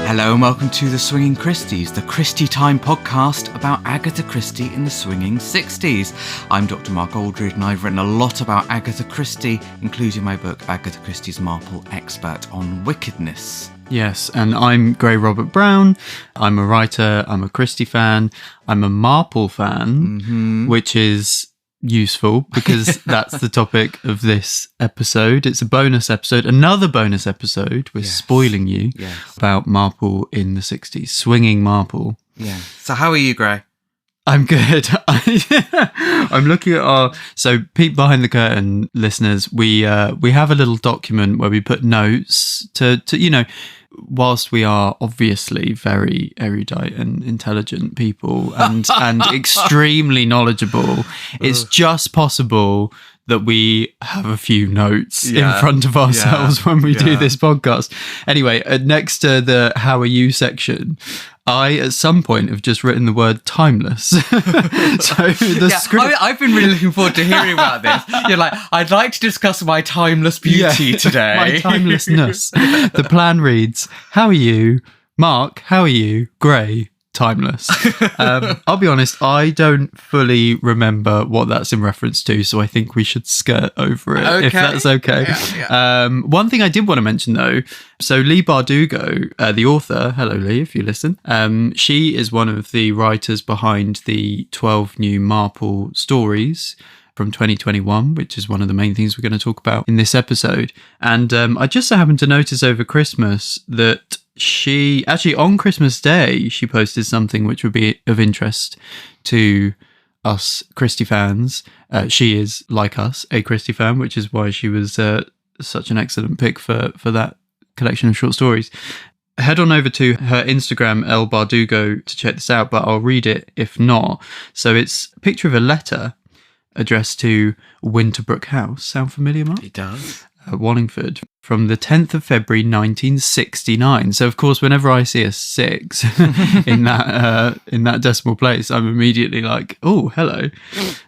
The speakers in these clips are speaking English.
Hello and welcome to The Swinging Christies, the Christie Time podcast about Agatha Christie in the swinging 60s. I'm Dr. Mark Aldridge and I've written a lot about Agatha Christie, including my book Agatha Christie's Marple, Expert on Wickedness. Yes, and I'm Gray Robert Brown. I'm a writer, I'm a Christie fan, I'm a Marple fan, which is useful because that's the topic of this episode. It's a bonus episode, another bonus episode. We're spoiling you about Marple in the 60s, swinging Marple. Yeah. So how are you, Gray? I'm good. I'm looking at so peek behind the curtain, listeners. We have a little document where we put notes to whilst we are obviously very erudite and intelligent people and extremely knowledgeable, it's just possible that we have a few notes in front of ourselves when we do this podcast. Anyway, next to the how are you section, I, at some point, have just written the word timeless. I've been really looking forward to hearing about this. You're like, I'd like to discuss my timeless beauty today. My timelessness. The plan reads, how are you? Mark, how are you? Gray, timeless. I'll be honest, I don't fully remember what that's in reference to, so I think we should skirt over it, if that's okay. One thing I did want to mention, though, so Leigh Bardugo, the author, hello Leigh, if you listen, she is one of the writers behind the 12 new Marple stories from 2021, which is one of the main things we're going to talk about in this episode. And I just so happened to notice over Christmas that she actually on Christmas Day she posted something which would be of interest to us Christie fans. She is, like us, a Christie fan, which is why she was such an excellent pick for that collection of short stories. Head on over to her Instagram, L Bardugo, to check this out, but I'll read it if not. So it's a picture of a letter addressed to Winterbrook House. Sound familiar, Mark? It does. Wallingford, from the 10th of February 1969. So of course, whenever I see a 6 in that decimal place, I'm immediately like, oh, hello,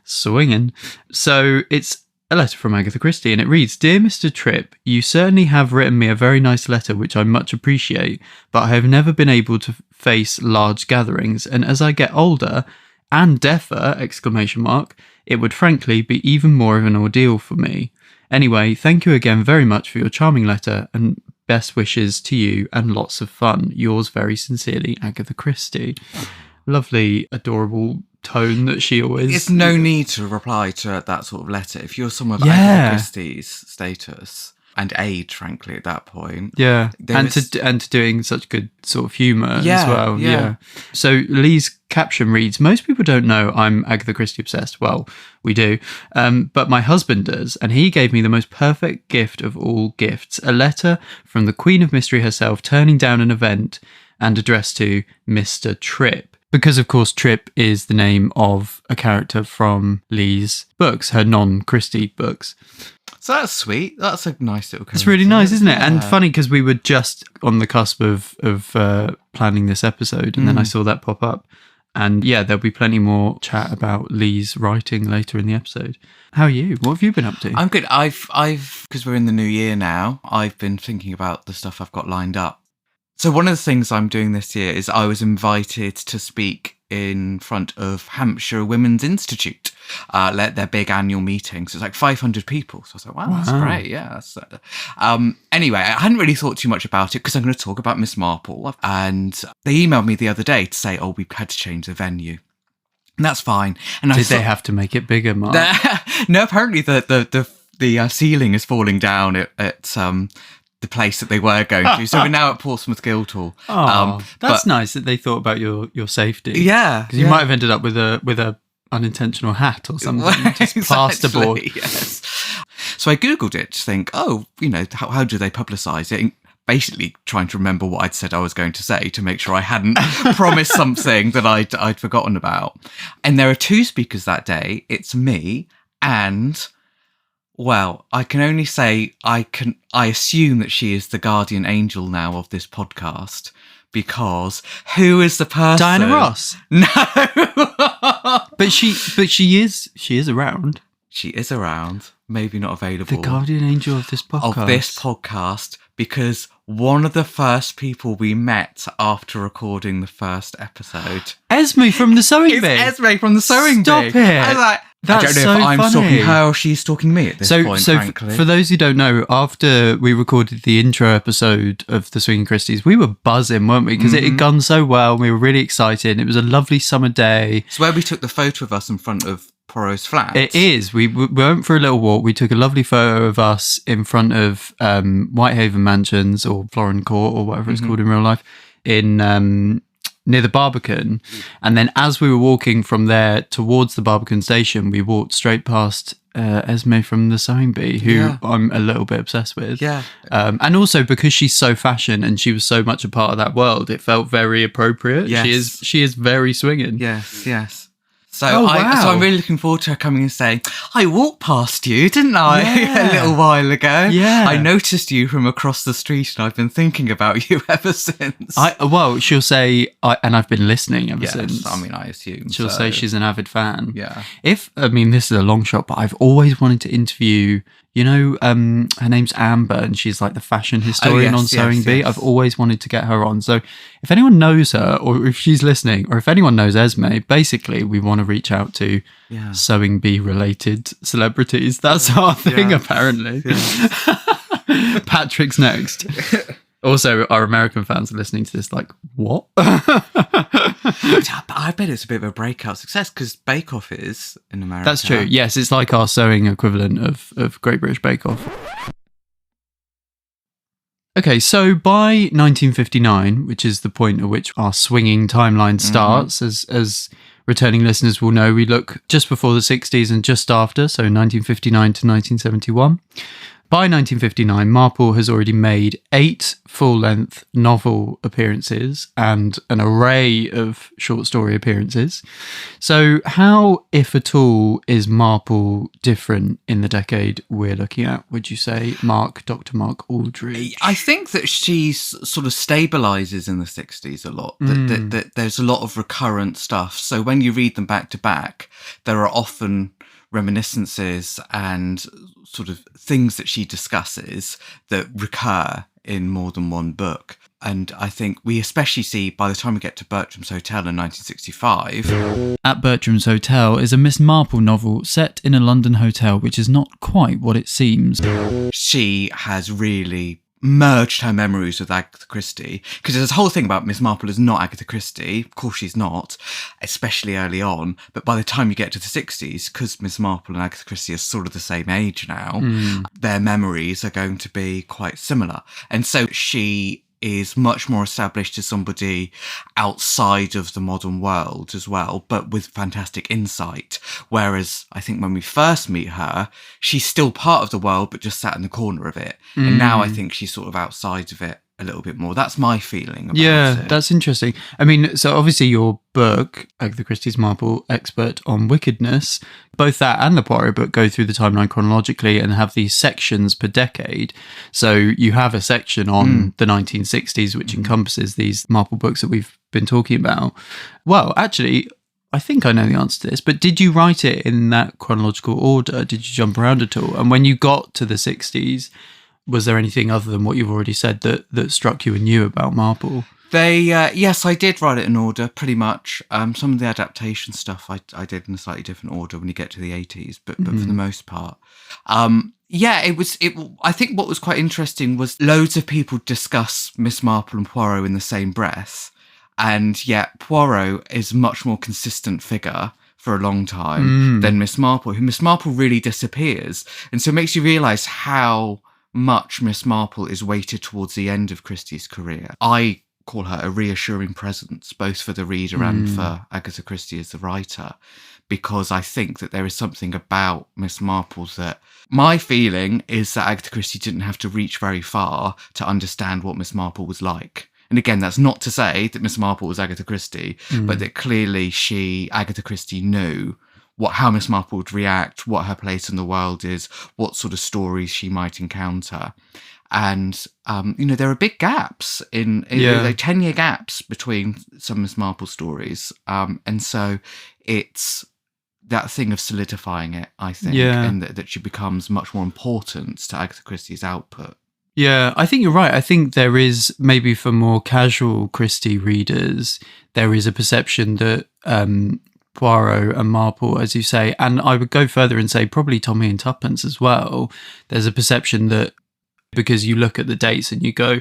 swinging. So it's a letter from Agatha Christie, and it reads, "Dear Mr. Tripp, you certainly have written me a very nice letter, which I much appreciate, but I have never been able to face large gatherings, and as I get older and deafer, ! It would frankly be even more of an ordeal for me. Anyway, thank you again very much for your charming letter and best wishes to you and lots of fun. Yours very sincerely, Agatha Christie." Lovely, adorable tone that she always... It's no need to reply to that sort of letter. If you're someone of Agatha Christie's status and age, frankly, at that point. Yeah, and to doing such good sort of humour as well. Yeah. So Leigh's caption reads, "Most people don't know I'm Agatha Christie obsessed." Well, we do. But my husband does, and he gave me the most perfect gift of all gifts, a letter from the Queen of Mystery herself turning down an event and addressed to Mr. Tripp. Because, of course, Tripp is the name of a character from Leigh's books, her non-Christie books. So that's sweet. That's a nice little... It's really nice, isn't it? Yeah. And funny because we were just on the cusp of planning this episode, and then I saw that pop up. And yeah, there'll be plenty more chat about Leigh's writing later in the episode. How are you? What have you been up to? I'm good. I've because we're in the new year now, I've been thinking about the stuff I've got lined up. So one of the things I'm doing this year is I was invited to speak in front of Hampshire Women's Institute, their big annual meeting. So it's like 500 people. So I was like, wow, that's great. Yeah. Anyway, I hadn't really thought too much about it because I'm going to talk about Miss Marple. And they emailed me the other day to say, oh, we've had to change the venue. And that's fine. And Did they have to make it bigger, Mark? No, apparently the ceiling is falling down at the place that they were going to. So we're now at Portsmouth Guildhall. That's nice that they thought about your safety. Yeah. Because you might have ended up with a unintentional hat or something just plasterboard. Yes. So I Googled it to think, how do they publicise it? Basically trying to remember what I'd said I was going to say to make sure I hadn't promised something that I'd forgotten about. And there are 2 speakers that day. It's me and... Well, I can only say I assume that she is the guardian angel now of this podcast, because who is the person? Diana Ross. No. but she is around. She is around, maybe not available. The guardian angel of this podcast. Because one of the first people we met after recording the first episode, Esme from the Sewing Bee. Esme from the Sewing Bee. Stop it. I was like, That's I don't know so if I'm funny. stalking her or she's stalking me at this point, frankly. For those who don't know, after we recorded the intro episode of the Swinging Christies, we were buzzing, weren't we? Because it had gone so well. We were really excited. It was a lovely summer day. It's where we took the photo of us in front of Poirot's flat. It is. We went for a little walk. We took a lovely photo of us in front of Whitehaven Mansions or Florin Court or whatever it's called in real life in near the Barbican. And then as we were walking from there towards the Barbican station, we walked straight past Esme from the Sewing Bee, who I'm a little bit obsessed with. Yeah. And also because she's so fashion and she was so much a part of that world, it felt very appropriate. Yes. She is very swinging. Yes. So, Oh, wow. so I'm really looking forward to her coming and saying, I walked past you, didn't I, Yeah. a little while ago? Yeah. I noticed you from across the street and I've been thinking about you ever since. Well, she'll say, and I've been listening ever yes, since. I mean, I assume. She'll so. say she's an avid fan. Yeah. This is a long shot, but I've always wanted to interview, her name's Amber and she's like the fashion historian on Sewing Bee. Yes. I've always wanted to get her on. So if anyone knows her or if she's listening or if anyone knows Esme, basically we want to reach out to Sewing Bee related celebrities. That's our thing, apparently. Yeah. Patrick's next. Also, our American fans are listening to this like, what? I bet it's a bit of a breakout success because Bake Off is in America. That's true. Yes, it's like our sewing equivalent of Great British Bake Off. Okay, so by 1959, which is the point at which our swinging timeline starts, as returning listeners will know, we look just before the 60s and just after, so 1959 to 1971. By 1959, Marple has already made 8 full-length novel appearances and an array of short story appearances. So how, if at all, is Marple different in the decade we're looking at, would you say, Dr. Mark Aldridge? I think that she sort of stabilises in the 60s a lot. That there's a lot of recurrent stuff. So when you read them back to back, there are often reminiscences and sort of things that she discusses that recur in more than one book. And I think we especially see by the time we get to Bertram's Hotel in 1965. At Bertram's Hotel is a Miss Marple novel set in a London hotel, which is not quite what it seems. She has really merged her memories with Agatha Christie, because there's a whole thing about Miss Marple is not Agatha Christie. Of course she's not, especially early on, but by the time you get to the 60s, because Miss Marple and Agatha Christie are sort of the same age now, their memories are going to be quite similar. And so she is much more established as somebody outside of the modern world as well, but with fantastic insight. Whereas I think when we first meet her, she's still part of the world, but just sat in the corner of it. And now I think she's sort of outside of it a little bit more. That's my feeling about it. That's interesting. I mean, so obviously your book, Agatha Christie's Marple, Expert on Wickedness, both that and the Poirot book go through the timeline chronologically and have these sections per decade. So you have a section on the 1960s, which encompasses these Marple books that we've been talking about. Well, actually, I think I know the answer to this, but did you write it in that chronological order? Did you jump around at all? And when you got to the 60s, was there anything other than what you've already said that struck you and new about Marple? Yes, I did write it in order, pretty much. Some of the adaptation stuff I did in a slightly different order when you get to the 80s, but for the most part. I think what was quite interesting was loads of people discuss Miss Marple and Poirot in the same breath, and yet Poirot is a much more consistent figure for a long time than Miss Marple, who Miss Marple really disappears. And so it makes you realise how much Miss Marple is weighted towards the end of Christie's career. I call her a reassuring presence, both for the reader and for Agatha Christie as the writer, because I think that there is something about Miss Marple that my feeling is that Agatha Christie didn't have to reach very far to understand what Miss Marple was like. And again, that's not to say that Miss Marple was Agatha Christie, but that clearly Agatha Christie knew how Miss Marple would react, what her place in the world is, what sort of stories she might encounter. And, there are big gaps in 10-year gaps between some Miss Marple stories. And so it's that thing of solidifying it, I think, Yeah. and that she becomes much more important to Agatha Christie's output. Yeah, I think you're right. I think there is, maybe for more casual Christie readers, there is a perception that Poirot and Marple, as you say, and I would go further and say probably Tommy and Tuppence as well, there's a perception that because you look at the dates and you go,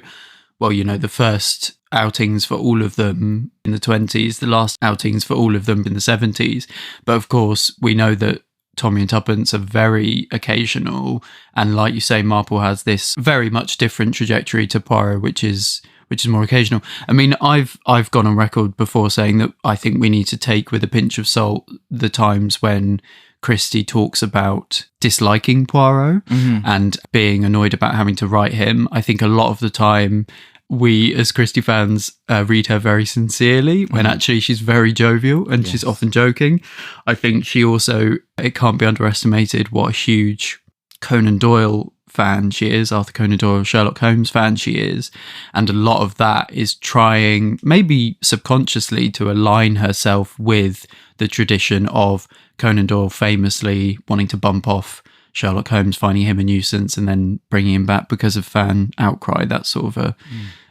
well, you know, the first outings for all of them in the 20s, the last outings for all of them in the 70s. But of course, we know that Tommy and Tuppence are very occasional, and like you say, Marple has this very much different trajectory to Poirot, which is more occasional. I mean, I've gone on record before saying that I think we need to take with a pinch of salt the times when Christie talks about disliking Poirot and being annoyed about having to write him. I think a lot of the time we as Christie fans read her very sincerely when actually she's very jovial and she's often joking. I think she also, it can't be underestimated what a huge Conan Doyle fan she is, Arthur Conan Doyle, Sherlock Holmes fan she is. And a lot of that is trying, maybe subconsciously, to align herself with the tradition of Conan Doyle famously wanting to bump off Sherlock Holmes, finding him a nuisance and then bringing him back because of fan outcry. That's sort of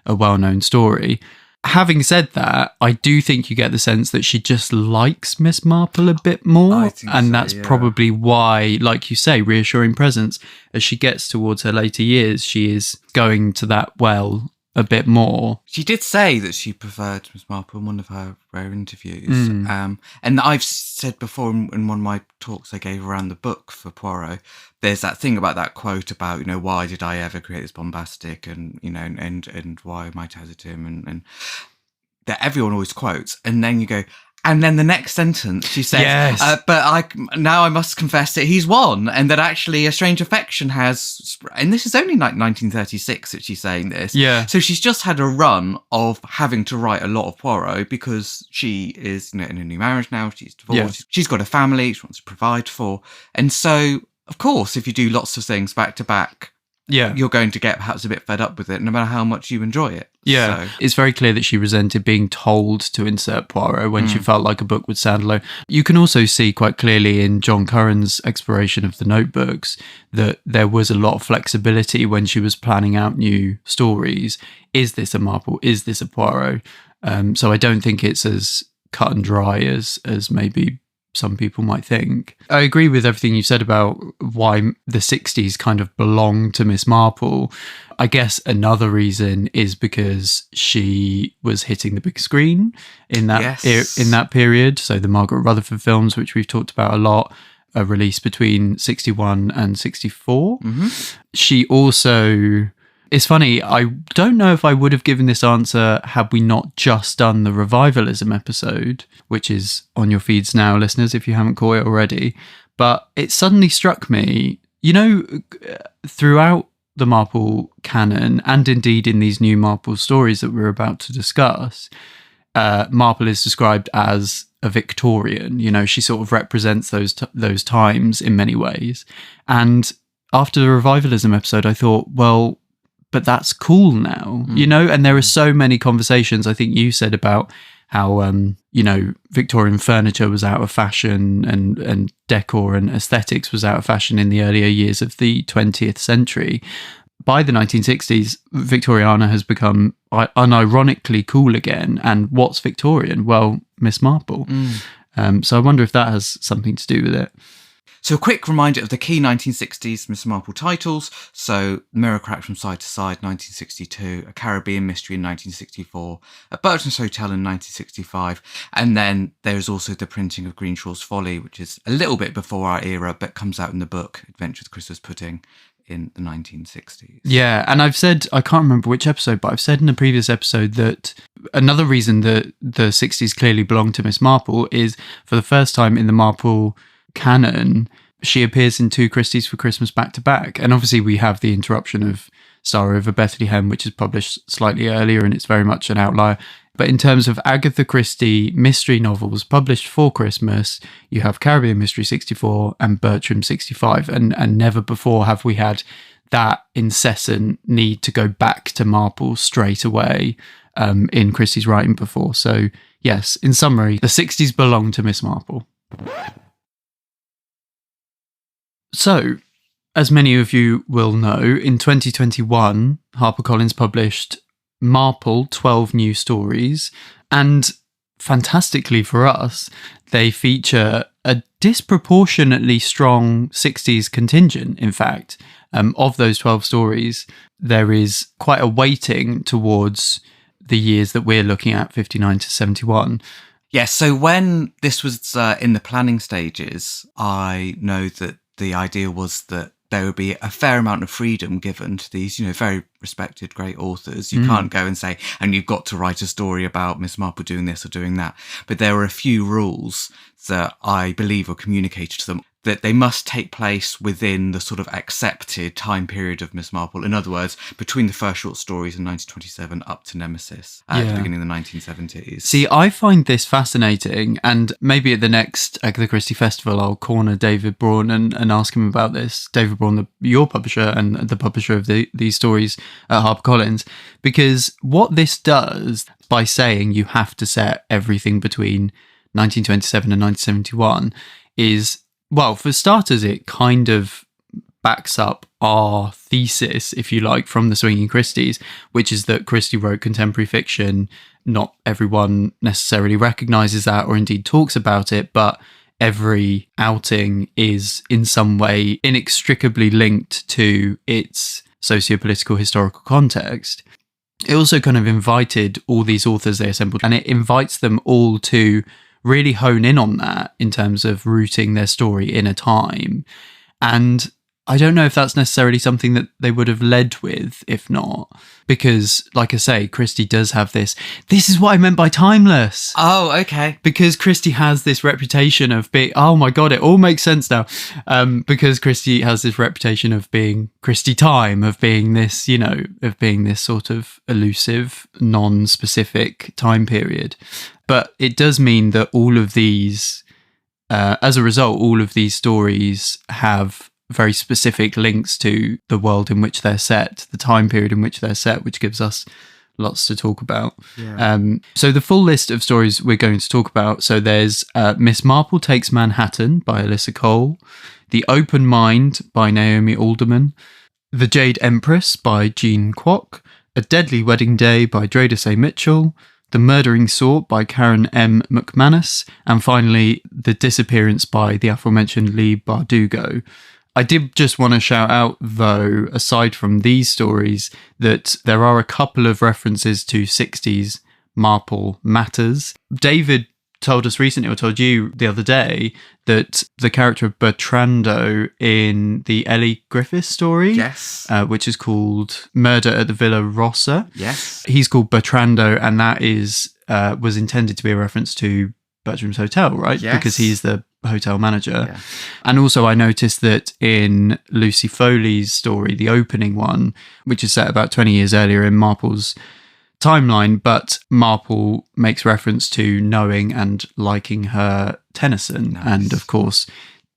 a well-known story. Having said that, I do think you get the sense that she just likes Miss Marple a bit more. And that's probably why, like you say, reassuring presence. As she gets towards her later years, she is going to that well a bit more. She did say that she preferred Miss Marple in one of her rare interviews. And I've said before in one of my talks I gave around the book for Poirot, there's that thing about that quote about, you know, why did I ever create this bombastic and, you know, and why am I tethered to him and that everyone always quotes. And then you go, and then the next sentence she says, but I must confess that he's won, and that actually A Strange Affection has, and this is only like 1936 that she's saying this. Yeah. So she's just had a run of having to write a lot of Poirot because she is, you know, in a new marriage now. She's divorced. She's got a family she wants to provide for. And so, of course, if you do lots of things back to back, you're going to get perhaps a bit fed up with it, no matter how much you enjoy it. Yeah, so it's very clear that she resented being told to insert Poirot when she felt like a book would stand alone. You can also see quite clearly in John Curran's exploration of the notebooks that there was a lot of flexibility when she was planning out new stories. Is this a Marple? Is this a Poirot? So I don't think it's as cut and dry as maybe some people might think. I agree with everything you said about why the 60s kind of belong to Miss Marple. I guess another reason is because she was hitting the big screen in that in that period. So the Margaret Rutherford films, which we've talked about a lot, are released between 61 and 64. She also... It's funny, I don't know if I would have given this answer had we not just done the revivalism episode, which is on your feeds now, listeners, if you haven't caught it already. But it suddenly struck me, you know, throughout the Marple canon, and indeed in these new Marple stories that we're about to discuss, Marple is described as a Victorian. You know, she sort of represents those times in many ways. And after the revivalism episode, I thought, well, but that's cool now, you know? And there are so many conversations, I think you said, about how, you know, Victorian furniture was out of fashion and decor and aesthetics was out of fashion in the earlier years of the 20th century. By the 1960s, Victoriana has become unironically cool again. And what's Victorian? Well, Miss Marple. So I wonder if that has something to do with it. So a quick reminder of the key 1960s Miss Marple titles. So Mirror Cracked from Side to Side, 1962, A Caribbean Mystery in 1964, A Burton's Hotel in 1965, and then there's also the printing of Greenshaw's Folly, which is a little bit before our era, but comes out in the book Adventure of the Christmas Pudding in the 1960s. Yeah, and I've said, I can't remember which episode, but I've said in a previous episode that another reason that the 60s clearly belong to Miss Marple is for the first time in the Marple canon, she appears in two Christies for Christmas back to back. And obviously we have the interruption of Star Over Bethlehem, which is published slightly earlier, and it's very much an outlier. But in terms of Agatha Christie mystery novels published for Christmas, you have Caribbean Mystery 64 and Bertram 65. And never before have we had that incessant need to go back to Marple straight away in Christie's writing before. So yes, in summary, the 60s belong to Miss Marple. So, as many of you will know, in 2021, HarperCollins published Marple, 12 New Stories, and fantastically for us, they feature a disproportionately strong 60s contingent, in fact. Of those 12 stories, there is quite a weighting towards the years that we're looking at, 59 to 71. Yes, so when this was in the planning stages, I know that the idea was that there would be a fair amount of freedom given to these, very respected, great authors. You can't go and say, and you've got to write a story about Miss Marple doing this or doing that. But there were a few rules that I believe were communicated to them, that they must take place within the sort of accepted time period of Miss Marple. In other words, between the first short stories in 1927 up to Nemesis at the beginning of the 1970s. See, I find this fascinating, and maybe at the next Agatha Christie Festival, I'll corner David Braun and ask him about this. David Braun, your publisher and the publisher of these stories at HarperCollins, because what this does by saying you have to set everything between 1927 and 1971 is, well, for starters, it kind of backs up our thesis, if you like, from the Swinging Christies, which is that Christie wrote contemporary fiction. Not everyone necessarily recognises that or indeed talks about it, but every outing is in some way inextricably linked to its socio-political historical context. It also kind of invited all these authors they assembled, and it invites them all to really hone in on that in terms of rooting their story in a time. And I don't know if that's necessarily something that they would have led with if not, because like I say, Christie does have this is what I meant by timeless. Oh, okay. Because Christie has this reputation of being, oh my God, it all makes sense now. Because Christie has this reputation of being Christie time, of being this, of being this sort of elusive, non-specific time period. But it does mean that all of these, as a result, all of these stories have very specific links to the world in which they're set, the time period in which they're set, which gives us lots to talk about. Yeah. So the full list of stories we're going to talk about. So there's Miss Marple Takes Manhattan by Alyssa Cole, The Open Mind by Naomi Alderman, The Jade Empress by Jean Kwok, A Deadly Wedding Day by Dreda Say Mitchell, The Murdering Sort by Karen M. McManus, and finally The Disappearance by the aforementioned Leigh Bardugo. I did just want to shout out, though, aside from these stories, that there are a couple of references to 60s Marple matters. David told us recently, or told you the other day, that the character of Bertrando in the Ellie Griffith story, yes, which is called Murder at the Villa Rossa, yes, he's called Bertrando, and that is was intended to be a reference to Bertram's Hotel, right? Yes. Because he's the hotel manager. Yeah. And also I noticed that in Lucy Foley's story, the opening one, which is set about 20 years earlier in Marple's timeline, but Marple makes reference to knowing and liking her Tennyson. Nice. And of course,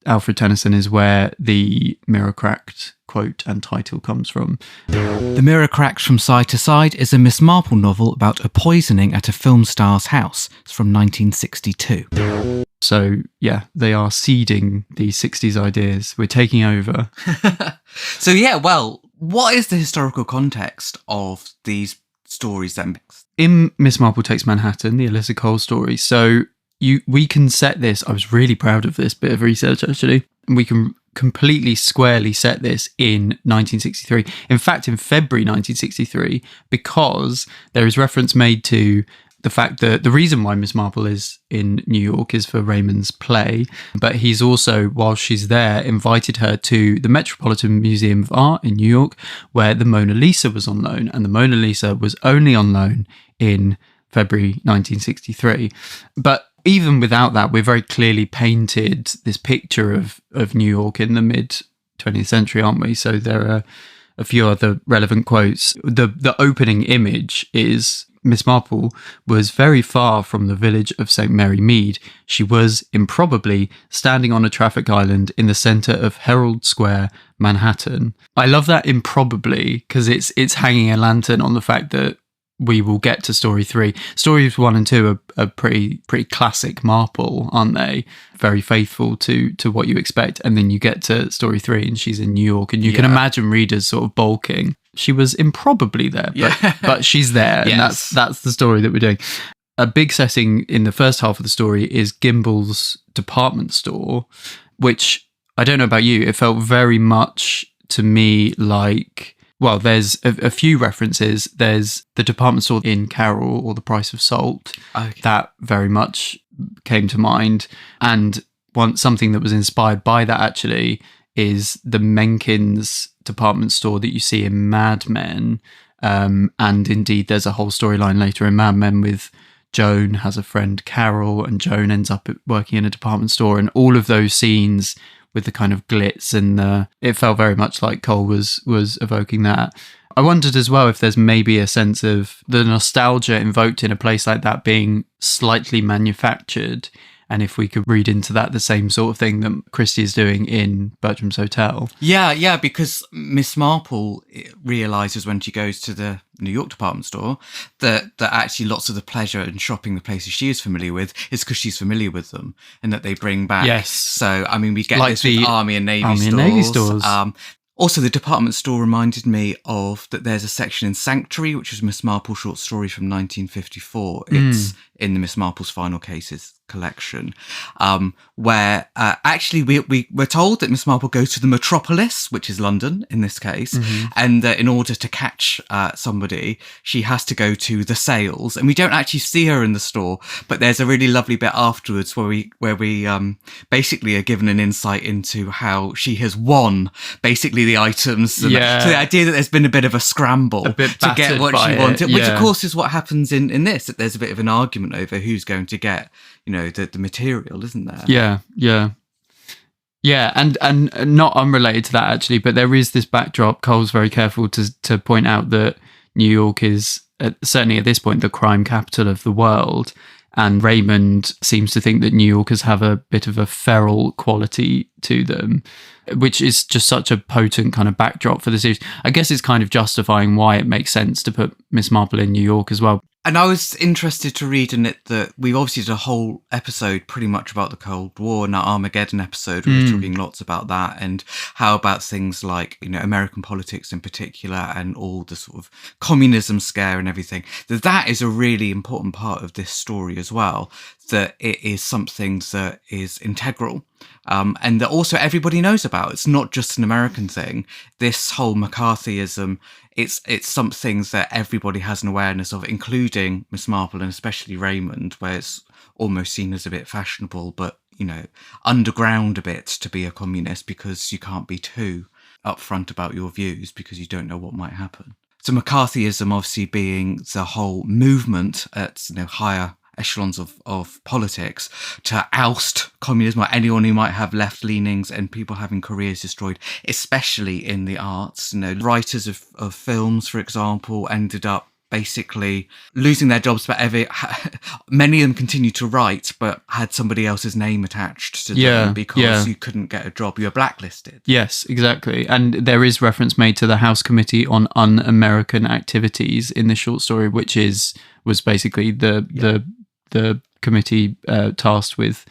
Alfred Tennyson is where the Mirror Cracked quote and title comes from. The Mirror Cracked from Side to Side is a Miss Marple novel about a poisoning at a film star's house. It's from 1962. So, yeah, they are seeding these 60s ideas. We're taking over. So, yeah, well, what is the historical context of these stories then? In Miss Marple Takes Manhattan, the Alyssa Cole story, so we can set this, I was really proud of this bit of research actually, and we can completely squarely set this in 1963. In fact, in February 1963, because there is reference made to the fact that the reason why Miss Marple is in New York is for Raymond's play, but he's also, while she's there, invited her to the Metropolitan Museum of Art in New York, where the Mona Lisa was on loan, and the Mona Lisa was only on loan in February 1963. But even without that, we're very clearly painted this picture of New York in the mid 20th century, aren't we? So there are a few other relevant quotes. The opening image is Miss Marple was very far from the village of St. Mary Mead. She was improbably standing on a traffic island in the centre of Herald Square, Manhattan. I love that improbably because it's hanging a lantern on the fact that we will get to story 3. Stories 1 and 2 are pretty classic Marple, aren't they? Very faithful to what you expect. And then you get to story 3 and she's in New York, and you can imagine readers sort of balking. She was improbably there, but she's there. And that's the story that we're doing. A big setting in the first half of the story is Gimbel's department store, which, I don't know about you, it felt very much to me like, well, there's a few references. There's the department store in Carol, or The Price of Salt. Okay. That very much came to mind. And something that was inspired by that, actually, is the Menkins department store that you see in Mad Men. And indeed, there's a whole storyline later in Mad Men with Joan has a friend, Carol, and Joan ends up working in a department store. And all of those scenes with the kind of glitz and it felt very much like Cole was evoking that. I wondered as well if there's maybe a sense of the nostalgia invoked in a place like that being slightly manufactured, and if we could read into that the same sort of thing that Christie is doing in Bertram's Hotel. Yeah, because Miss Marple realises when she goes to the New York department store that actually lots of the pleasure in shopping the places she is familiar with is because she's familiar with them, and that they bring back. Yes. So, I mean, we get like this with Army and Navy stores. And Navy stores. Also, the department store reminded me of that there's a section in Sanctuary, which is Miss Marple's short story from 1954. It's in the Miss Marple's Final Cases collection, where actually we're told that Miss Marple goes to the metropolis, which is London in this case, and in order to catch somebody, she has to go to the sales, and we don't actually see her in the store, but there's a really lovely bit afterwards where we basically are given an insight into how she has won basically the items. So the idea that there's been a bit of a scramble to get what she wanted, which of course is what happens in this, that there's a bit of an argument over who's going to get, the material, isn't there? Yeah, and not unrelated to that actually, but there is this backdrop. Cole's very careful to point out that New York is certainly at this point the crime capital of the world, and Raymond seems to think that New Yorkers have a bit of a feral quality to them, which is just such a potent kind of backdrop for the series. I guess it's kind of justifying why it makes sense to put Miss Marple in New York as well. And I was interested to read in it that we obviously did a whole episode pretty much about the Cold War. In our Armageddon episode, we were talking lots about that, and how about things like, American politics in particular, and all the sort of communism scare and everything. That is a really important part of this story as well, that it is something that is integral. And that also everybody knows about. It's not just an American thing. This whole McCarthyism, it's something that everybody has an awareness of, including Miss Marple and especially Raymond, where it's almost seen as a bit fashionable, but, underground a bit to be a communist, because you can't be too upfront about your views because you don't know what might happen. So McCarthyism obviously being the whole movement at higher echelons of politics to oust communism or anyone who might have left leanings, and people having careers destroyed, especially in the arts. Writers of films, for example, ended up basically losing their jobs, but many of them continued to write but had somebody else's name attached to them because you couldn't get a job, you were blacklisted. Yes, exactly. And there is reference made to the House Committee on Un-American Activities in the short story, which was basically the committee tasked with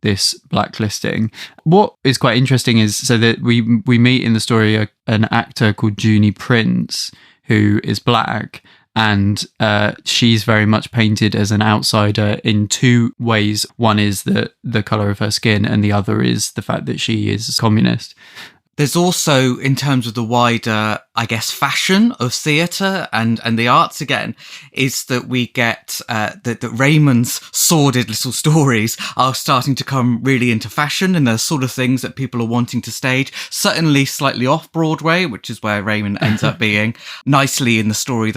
this blacklisting. What is quite interesting is that we meet in the story an actor called Junie Prince, who is black, and she's very much painted as an outsider in two ways. One is the colour of her skin, and the other is the fact that she is a communist. There's also, in terms of the wider, I guess, fashion of theatre and the arts again, is that we get that Raymond's sordid little stories are starting to come really into fashion, and the sort of things that people are wanting to stage, certainly slightly off Broadway, which is where Raymond ends up being. Nicely in the story,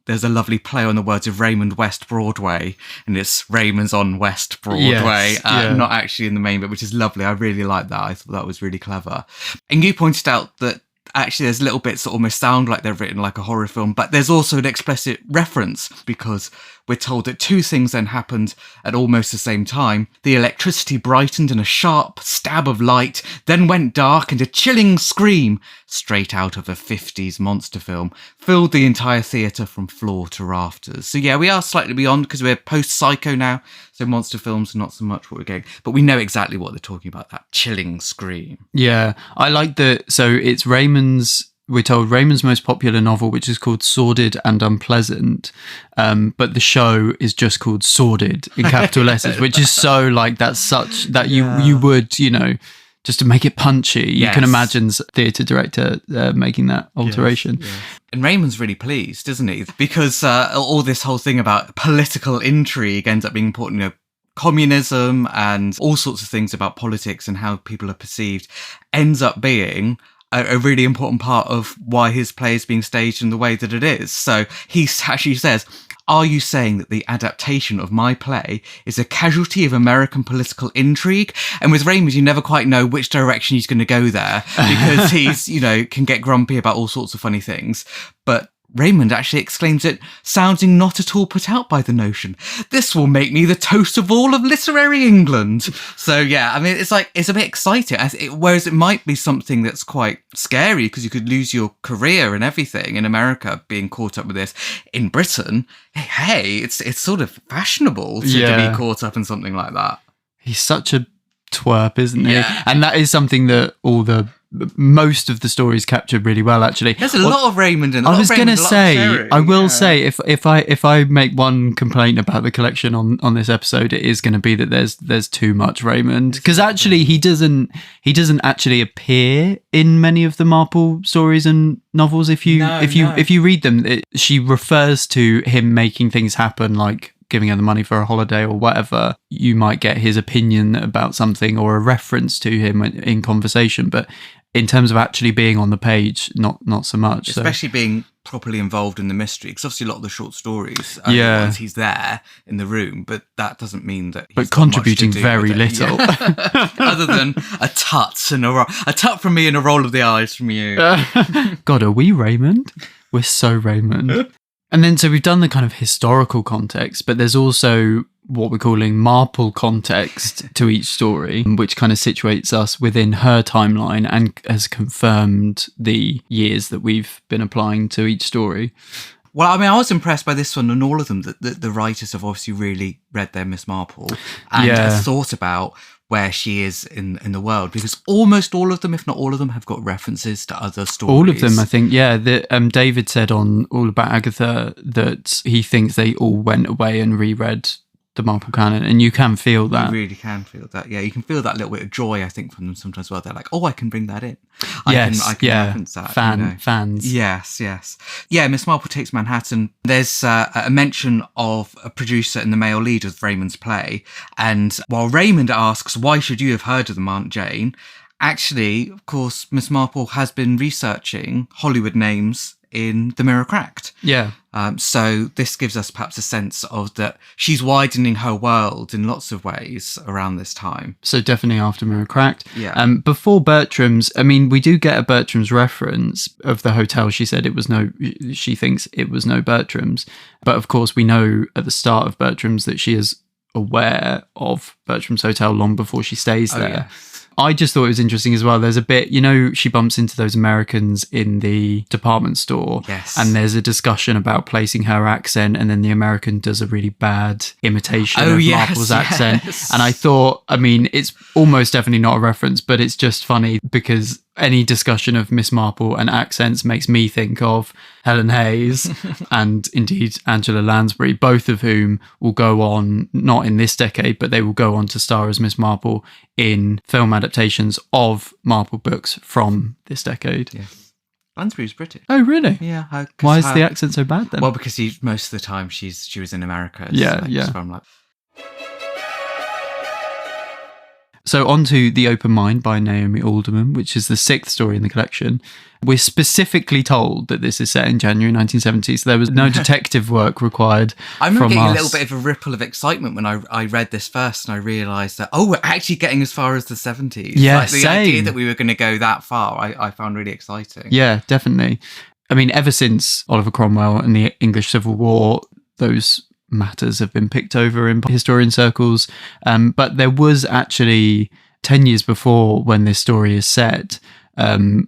there's a lovely play on the words of Raymond West Broadway, and it's Raymond's on West Broadway, not actually in the main bit, which is lovely. I really like that. I thought that was really clever. And you pointed out that actually there's little bits that almost sound like they're written like a horror film, but there's also an explicit reference, because we're told that two things then happened at almost the same time. The electricity brightened and a sharp stab of light, then went dark and a chilling scream straight out of a 50s monster film, filled the entire theatre from floor to rafters. So yeah, we are slightly beyond because we're post-Psycho now, so monster films are not so much what we're getting, but we know exactly what they're talking about, that chilling scream. Yeah, I like that. So it's we're told Raymond's most popular novel, which is called Sordid and Unpleasant, but the show is just called Sordid in capital letters, which is so like that's such that you would, just to make it punchy. You can imagine theatre director making that alteration. Yes. And Raymond's really pleased, isn't he? Because all this whole thing about political intrigue ends up being important, communism and all sorts of things about politics and how people are perceived ends up being a really important part of why his play is being staged in the way that it is. So he actually says, "Are you saying that the adaptation of my play is a casualty of American political intrigue?" And with Raymond, you never quite know which direction he's going to go there because he's, can get grumpy about all sorts of funny things. But Raymond actually exclaims it, sounding not at all put out by the notion, "This will make me the toast of all of literary England." So yeah, I mean, it's a bit exciting. Whereas it might be something that's quite scary because you could lose your career and everything in America being caught up with this. In Britain, hey, it's sort of fashionable to be caught up in something like that. He's such a twerp, isn't he? Yeah. And that is something that most of the stories captured really well, actually. There's a lot of Raymond in. I was going to say, I will say, if I make one complaint about the collection on this episode, it is going to be that there's too much Raymond, because actually he doesn't actually appear in many of the Marple stories and novels. If you read them, she refers to him making things happen, like giving her the money for a holiday or whatever. You might get his opinion about something or a reference to him in conversation, but in terms of actually being on the page, not so much. Especially being properly involved in the mystery, because obviously a lot of the short stories, once he's there in the room, but that doesn't mean that he's contributing very little, other than a tut from me and a roll of the eyes from you. God, are we Raymond? We're so Raymond. And then, so we've done the kind of historical context, but there's also what we're calling Marple context to each story, which kind of situates us within her timeline and has confirmed the years that we've been applying to each story. Well, I mean, I was impressed by this one and all of them, that the writers have obviously really read their Miss Marple and have thought about where she is in the world, because almost all of them, if not all of them, have got references to other stories. All of them, I think, yeah. David said on All About Agatha that he thinks they all went away and reread the Marple canon, and you can feel that. You really can feel that. Yeah, you can feel that little bit of joy, I think, from them sometimes. Well, they're like, "Oh, I can bring that in. I can reference that." Fans. Yes. Yeah, Miss Marple Takes Manhattan. There's a mention of a producer in the male lead of Raymond's play, and while Raymond asks, "Why should you have heard of them, Aunt Jane?" Actually, of course, Miss Marple has been researching Hollywood names in The Mirror Cracked. Yeah. So this gives us perhaps a sense of that she's widening her world in lots of ways around this time. So definitely after Mirror Cracked. Yeah. Before Bertram's, I mean, we do get a Bertram's reference of the hotel. She thinks it was no Bertram's. But of course, we know at the start of Bertram's that she is aware of Bertram's hotel long before she stays there. Yeah. I just thought it was interesting as well. There's a bit, she bumps into those Americans in the department store. Yes. And there's a discussion about placing her accent, and then the American does a really bad imitation of Marple's accent. And I thought, I mean, it's almost definitely not a reference, but it's just funny because any discussion of Miss Marple and accents makes me think of Helen Hayes and indeed Angela Lansbury, both of whom will go on, not in this decade, but they will go on to star as Miss Marple in film adaptations of Marple books from this decade. Yeah. Lansbury's British. Oh, really? Yeah. Why is the accent so bad then? Well, because most of the time she was in America. So on to The Open Mind by Naomi Alderman, which is the 6th story in the collection. We're specifically told that this is set in January 1970, so there was no detective work required from us. I remember getting a little bit of a ripple of excitement when I read this first and I realised that, we're actually getting as far as the 70s. Yeah, the idea that we were going to go that far, I found really exciting. Yeah, definitely. I mean, ever since Oliver Cromwell and the English Civil War, those matters have been picked over in historian circles, but there was actually 10 years before when this story is set,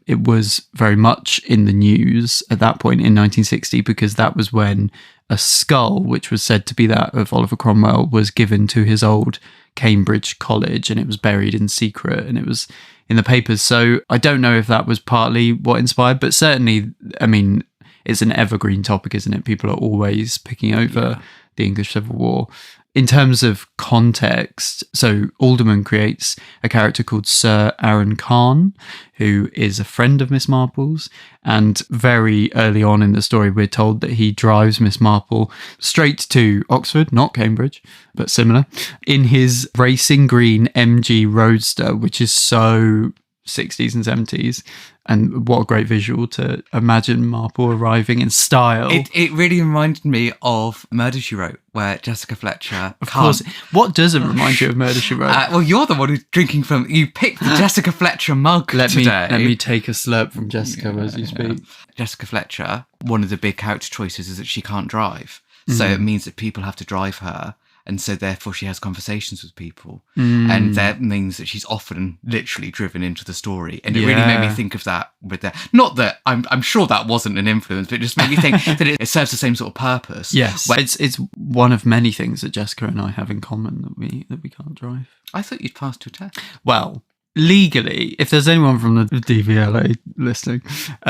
it was very much in the news at that point in 1960, because that was when a skull, which was said to be that of Oliver Cromwell, was given to his old Cambridge college, and it was buried in secret, and it was in the papers. So I don't know if that was partly what inspired, but certainly, I mean, it's an evergreen topic, isn't it? People are always picking over the English Civil War. In terms of context, so Alderman creates a character called Sir Aaron Khan, who is a friend of Miss Marple's. And very early on in the story, we're told that he drives Miss Marple straight to Oxford, not Cambridge, but similar, in his racing green MG Roadster, which is so 60s and 70s. And what a great visual to imagine Marple arriving in style. It really reminded me of Murder, She Wrote, where Jessica Fletcher... Of course. What doesn't remind you of Murder, She Wrote? Well, you're the one who's drinking from... You picked the Jessica Fletcher mug today. Let me take a slurp from Jessica as you speak. Jessica Fletcher, one of the big character choices is that she can't drive. So it means that people have to drive her. And so therefore she has conversations with people. And that means that she's often literally driven into the story. And it really made me think of that with that. Not that I'm sure that wasn't an influence, but it just made me think that it serves the same sort of purpose. Yes. It's one of many things that Jessica and I have in common, that we can't drive. I thought you'd passed your test. Well, legally, if there's anyone from the DVLA listening,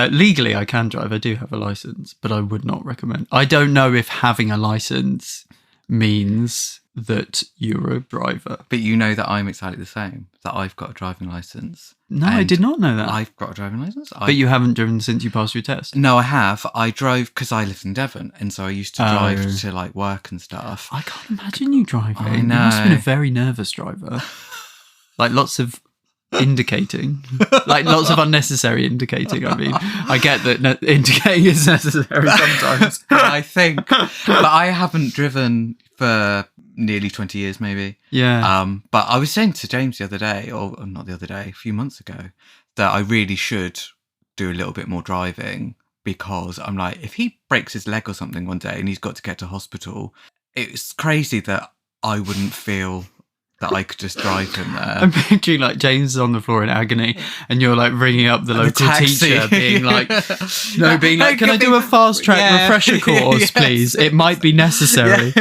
legally I can drive. I do have a license, but I would not recommend. I don't know if having a license means that you're a driver. But you know that I'm exactly the same, that I've got a driving licence. No, I did not know that. I've got a driving licence. But you haven't driven since you passed your test? No, I have. I drove because I lived in Devon, and so I used to drive to like work and stuff. I can't imagine you driving. I know. You must have been a very nervous driver. Like lots of indicating, like lots of unnecessary indicating. I mean, I get that indicating is necessary sometimes. I think, but I haven't driven for nearly 20 years, maybe. Yeah. But I was saying to James the other day, or not the other day, a few months ago, that I really should do a little bit more driving, because I'm like, if he breaks his leg or something one day and he's got to get to hospital, it's crazy that I wouldn't feel that I could just drive him there. I'm picturing like James is on the floor in agony, and you're like ringing up the local teacher, being like, can I do a fast track refresher course, please? It might be necessary.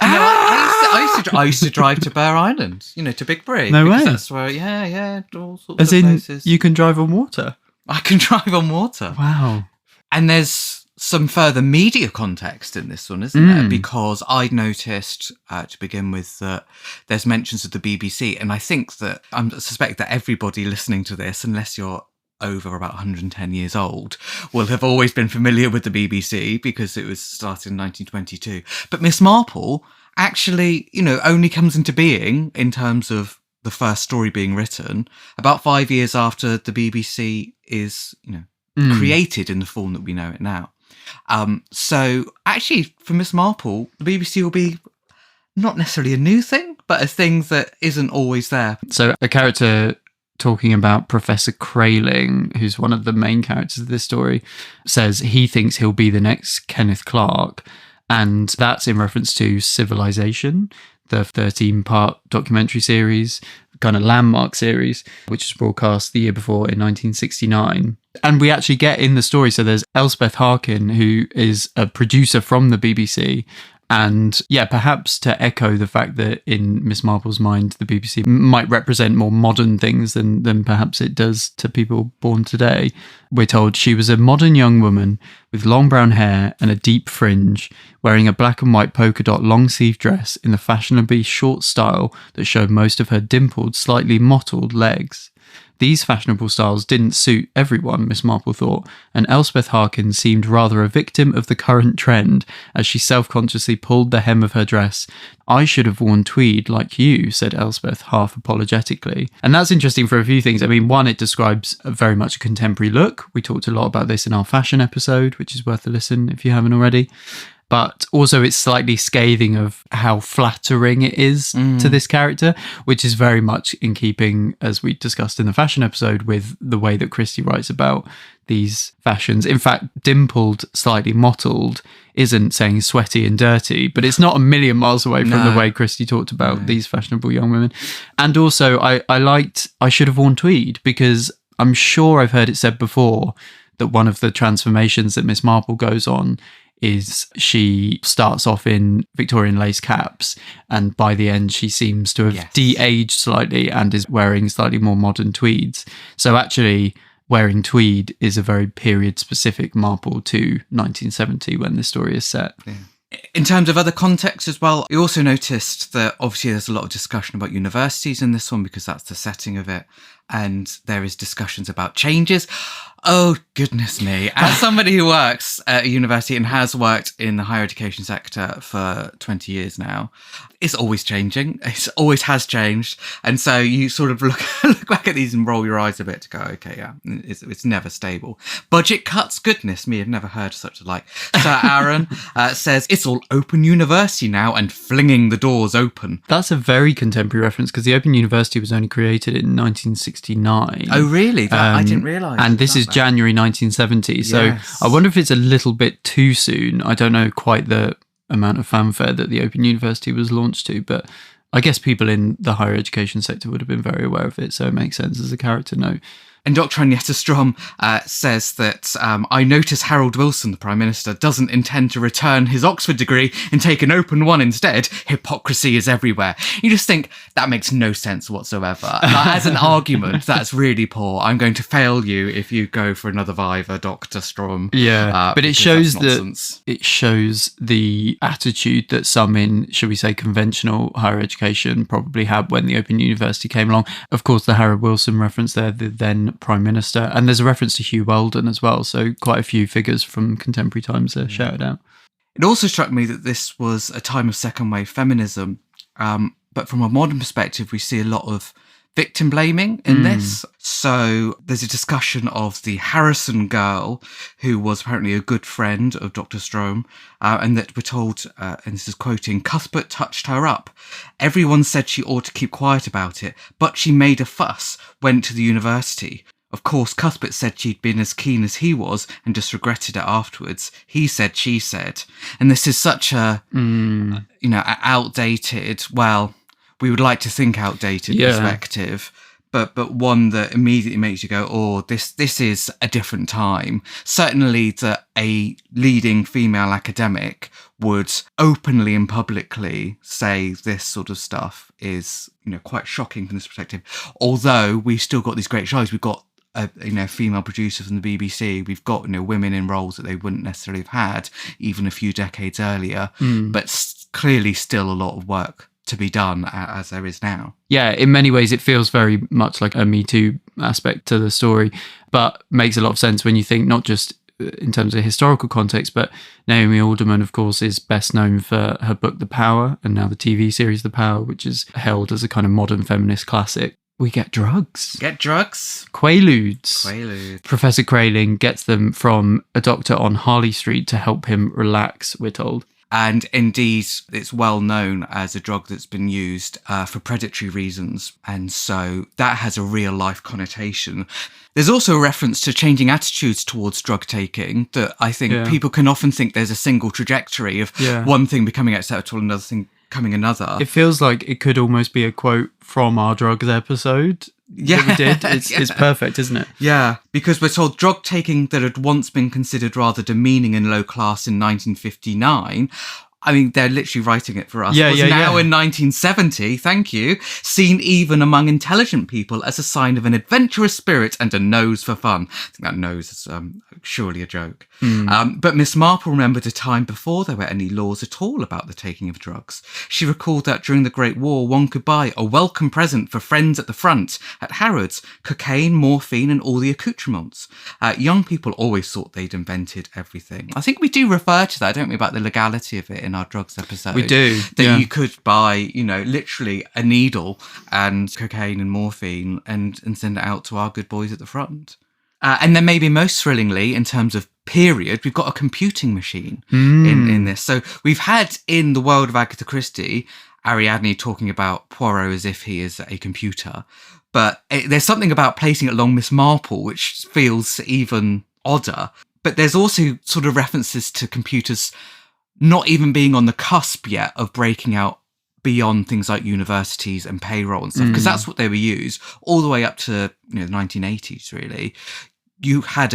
I used to drive to Bear Island, to Big Brig. No way. That's where, all sorts As of in, places. you can drive on water? I can drive on water. Wow. And there's some further media context in this one, isn't there? Because I noticed, to begin with, that there's mentions of the BBC, and I think that I suspect that everybody listening to this, unless you're over about 110 years old, will have always been familiar with the BBC because it was started in 1922. But Miss Marple actually, only comes into being in terms of the first story being written about 5 years after the BBC is, created in the form that we know it now. So actually, for Miss Marple, the BBC will be not necessarily a new thing, but a thing that isn't always there. So a character talking about Professor Crayling, who's one of the main characters of this story, says he thinks he'll be the next Kenneth Clark. And that's in reference to Civilization, the 13-part documentary series, kind of landmark series, which was broadcast the year before in 1969. And we actually get in the story, so there's Elspeth Harkin, who is a producer from the BBC. And perhaps to echo the fact that in Miss Marple's mind, the BBC might represent more modern things than perhaps it does to people born today. We're told she was a modern young woman with long brown hair and a deep fringe, wearing a black and white polka dot long sleeve dress in the fashionably short style that showed most of her dimpled, slightly mottled legs. These fashionable styles didn't suit everyone, Miss Marple thought, and Elspeth Harkin seemed rather a victim of the current trend as she self-consciously pulled the hem of her dress. "I should have worn tweed like you," said Elspeth, half apologetically. And that's interesting for a few things. I mean, one, it describes very much a contemporary look. We talked a lot about this in our fashion episode, which is worth a listen if you haven't already. But also it's slightly scathing of how flattering it is to this character, which is very much in keeping, as we discussed in the fashion episode, with the way that Christie writes about these fashions. In fact, dimpled, slightly mottled isn't saying sweaty and dirty, but it's not a million miles away from the way Christie talked about these fashionable young women. And also I liked I should have worn tweed, because I'm sure I've heard it said before that one of the transformations that Miss Marple goes on is she starts off in Victorian lace caps, and by the end she seems to have de-aged slightly and is wearing slightly more modern tweeds. So actually, wearing tweed is a very period-specific Marple to 1970 when this story is set. Yeah. In terms of other context as well, you also noticed that obviously there's a lot of discussion about universities in this one because that's the setting of it. And there is discussions about changes. Oh, goodness me. As somebody who works at a university and has worked in the higher education sector for 20 years now, it's always changing. It always has changed. And so you sort of look back at these and roll your eyes a bit to go, okay, yeah, it's never stable. Budget cuts, goodness me, I've never heard such a like. Sir Aaron says it's all Open University now and flinging the doors open. That's a very contemporary reference because the Open University was only created in 1969. Oh, really? I didn't realise. And this is January 1970. So Yes. I wonder if it's a little bit too soon. I don't know quite the amount of fanfare that the Open University was launched to, but I guess people in the higher education sector would have been very aware of it, so it makes sense as a character note. And Dr. Agneta Strom says that I notice Harold Wilson, the Prime Minister, doesn't intend to return his Oxford degree and take an open one instead. Hypocrisy is everywhere. You just think that makes no sense whatsoever. Like, as an argument, that's really poor. I'm going to fail you if you go for another Viva, Dr. Strom. Yeah, but it shows the attitude that some in, shall we say, conventional higher education probably had when the Open University came along. Of course, the Harold Wilson reference there, the then Prime Minister, and there's a reference to Hugh Weldon as well, so quite a few figures from contemporary times are shouted out. It also struck me that this was a time of second wave feminism, but from a modern perspective we see a lot of victim blaming in this. So there's a discussion of the Harrison girl who was apparently a good friend of Dr. Strom, and that we're told, and this is quoting, Cuthbert touched her up. Everyone said she ought to keep quiet about it, but she made a fuss, went to the university. Of course, Cuthbert said she'd been as keen as he was and just regretted it afterwards. He said, she said. And this is such a, outdated, well, we would like to think outdated perspective, but one that immediately makes you go, oh, this is a different time. Certainly that a leading female academic would openly and publicly say this sort of stuff is, quite shocking from this perspective. Although we've still got these great shows. We've got a female producer from the BBC. We've got women in roles that they wouldn't necessarily have had even a few decades earlier, but clearly still a lot of work to be done as there is now. Yeah, in many ways it feels very much like a Me Too aspect to the story, but makes a lot of sense when you think not just in terms of historical context, but Naomi Alderman, of course, is best known for her book The Power and now the TV series The Power, which is held as a kind of modern feminist classic. We get drugs. Get drugs. Quaaludes. Professor Crayling gets them from a doctor on Harley Street to help him relax, we're told. And indeed, it's well known as a drug that's been used for predatory reasons. And so that has a real life connotation. There's also a reference to changing attitudes towards drug taking that I think people can often think there's a single trajectory of one thing becoming acceptable, another thing becoming another. It feels like it could almost be a quote from our drugs episode. That we did. It's perfect, isn't it? Yeah, because we're told drug taking that had once been considered rather demeaning and low class in 1959. I mean, they're literally writing it for us. Now in 1970, thank you, seen even among intelligent people as a sign of an adventurous spirit and a nose for fun. I think that nose is surely a joke. But Miss Marple remembered a time before there were any laws at all about the taking of drugs. She recalled that during the Great War, one could buy a welcome present for friends at the front at Harrods, cocaine, morphine, and all the accoutrements. Young people always thought they'd invented everything. I think we do refer to that, don't we, about the legality of it in our drugs episode. We do. That you could buy, literally a needle and cocaine and morphine and send it out to our good boys at the front. And then maybe most thrillingly, in terms of period, we've got a computing machine in this. So we've had in the world of Agatha Christie, Ariadne talking about Poirot as if he is a computer. But there's something about placing it along Miss Marple, which feels even odder. But there's also sort of references to computers not even being on the cusp yet of breaking out beyond things like universities and payroll and stuff, because that's what they were used all the way up to the 1980s, really. You had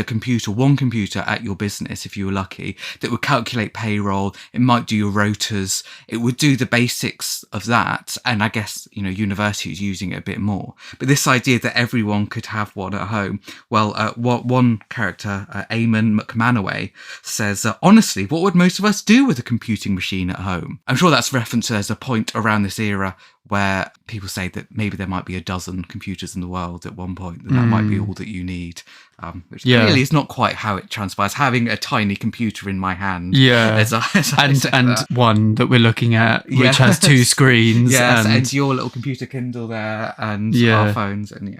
one computer at your business, if you were lucky, that would calculate payroll. It might do your rotas. It would do the basics of that. And I guess, universities using it a bit more. But this idea that everyone could have one at home. Well, one character, Eamon McManaway, says, honestly, what would most of us do with a computing machine at home? I'm sure that's referenced as a point around this era where people say that maybe there might be a dozen computers in the world at one point, and that might be all that you need. Which clearly is not quite how it transpires. Having a tiny computer in my hand, and one that we're looking at, which has two screens, and your little computer Kindle there, and our phones, and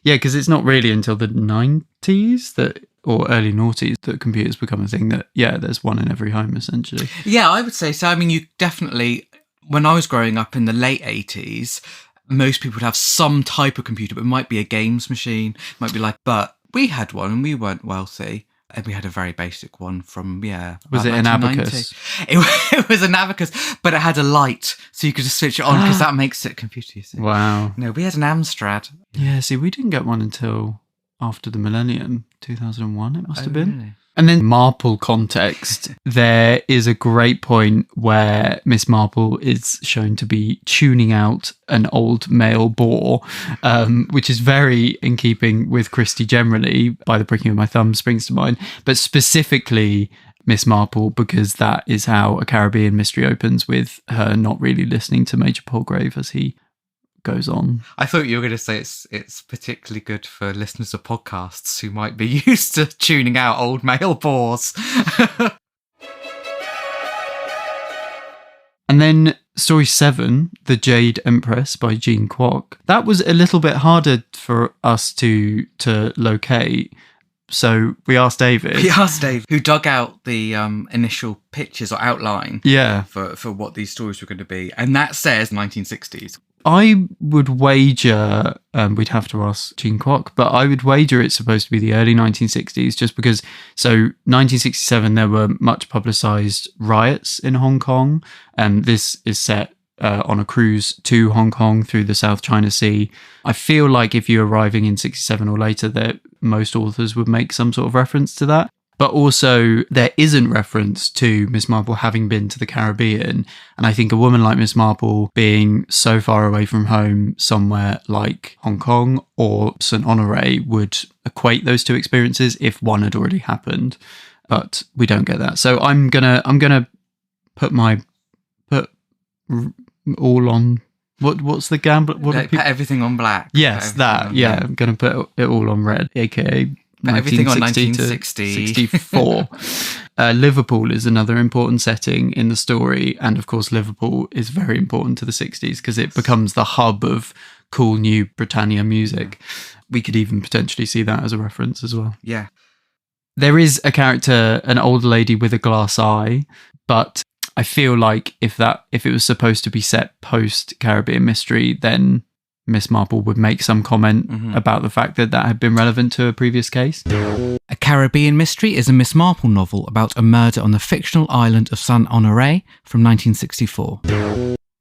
because it's not really until the 90s or early noughties that computers become a thing. That there's one in every home essentially. Yeah, I would say so. I mean, you definitely. When I was growing up in the late 80s, most people would have some type of computer, but it might be a games machine. It might be but we had one and we weren't wealthy. And we had a very basic one from, Was it an abacus? It was an abacus, but it had a light, so you could just switch it on, because that makes it a computer, you see. Wow. No, we had an Amstrad. Yeah, see, we didn't get one until after the millennium, 2001 it must have been. Really? And then Marple context, there is a great point where Miss Marple is shown to be tuning out an old male boar, which is very in keeping with Christie generally. By the pricking of my thumb springs to mind, but specifically Miss Marple, because that is how A Caribbean Mystery opens, with her not really listening to Major Palgrave as he goes on. I thought you were going to say it's particularly good for listeners of podcasts who might be used to tuning out old male bores. And then story 7, The Jade Empress by Jean Kwok. That was a little bit harder for us to locate. So we asked David. Who dug out the initial pictures or outline for what these stories were going to be. And that says 1960s. I would wager, we'd have to ask Jean Kwok, but I would wager it's supposed to be the early 1960s, just because, 1967, there were much publicised riots in Hong Kong, and this is set on a cruise to Hong Kong through the South China Sea. I feel like if you're arriving in 67 or later, that most authors would make some sort of reference to that. But also, there isn't reference to Miss Marple having been to the Caribbean. And I think a woman like Miss Marple being so far away from home somewhere like Hong Kong or St. Honoré would equate those two experiences if one had already happened. But we don't get that. So I'm gonna put all on. What's the gamble? Put everything on black. Yes, that. Yeah, I'm gonna put it all on red, aka. Everything on 1960. 64. Liverpool is another important setting in the story. And of course, Liverpool is very important to the 60s because it becomes the hub of cool new Britannia music. We could even potentially see that as a reference as well. Yeah. There is a character, an old lady with a glass eye, but I feel like if it was supposed to be set post Caribbean Mystery, then Miss Marple would make some comment about the fact that had been relevant to a previous case. A Caribbean Mystery is a Miss Marple novel about a murder on the fictional island of Saint Honoré from 1964.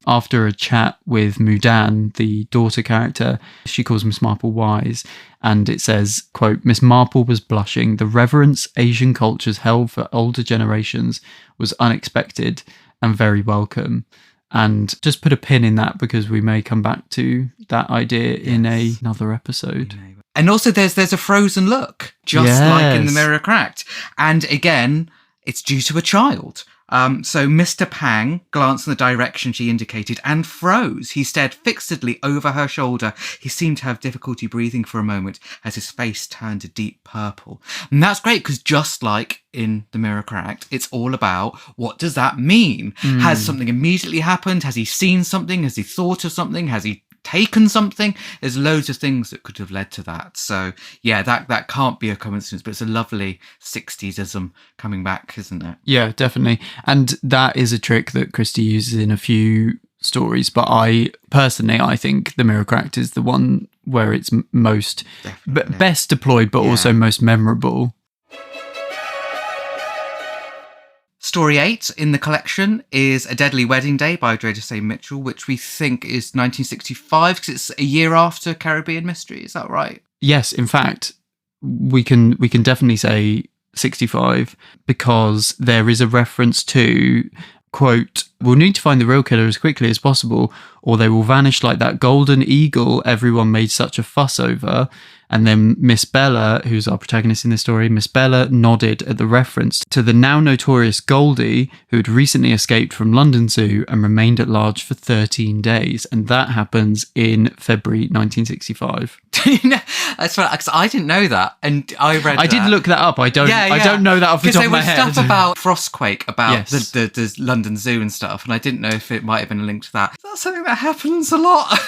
After a chat with Mudan, the daughter character, she calls Miss Marple wise, and it says, quote, Miss Marple was blushing. The reverence Asian cultures held for older generations was unexpected and very welcome. And just put a pin in that because we may come back to that idea in another episode. And also there's a frozen look, just like in The Mirror Cracked. And again, it's due to a child. So Mr. Pang glanced in the direction she indicated and froze. He stared fixedly over her shoulder. He seemed to have difficulty breathing for a moment as his face turned a deep purple. And that's great because just like in The Mirror Cracked, it's all about what does that mean? Has something immediately happened? Has he seen something? Has he thought of something? Has he taken something? There's loads of things that could have led to that. So yeah, that can't be a coincidence, but it's a lovely 60s-ism coming back, isn't it? Yeah, definitely. And that is a trick that Christie uses in a few stories, but I think The Mirror Cracked is the one where it's most best deployed, but also most memorable. Story 8 in the collection is A Deadly Wedding Day by Dreda Say Mitchell, which we think is 1965 because it's a year after Caribbean Mystery. Is that right? Yes, in fact, we can definitely say 65 because there is a reference to, quote, "We'll need to find the real killer as quickly as possible or they will vanish like that golden eagle everyone made such a fuss over." And then Miss Bella, who's our protagonist in this story, Miss Bella nodded at the reference to the now notorious Goldie, who had recently escaped from London Zoo and remained at large for 13 days. And that happens in February 1965. That's right, because I didn't know that. And I read I did look that up. I don't know that off the top of my head. Because there was stuff about Frostquake, about Yes. the London Zoo and stuff, and I didn't know if it might have been linked to that. That's something that happens a lot.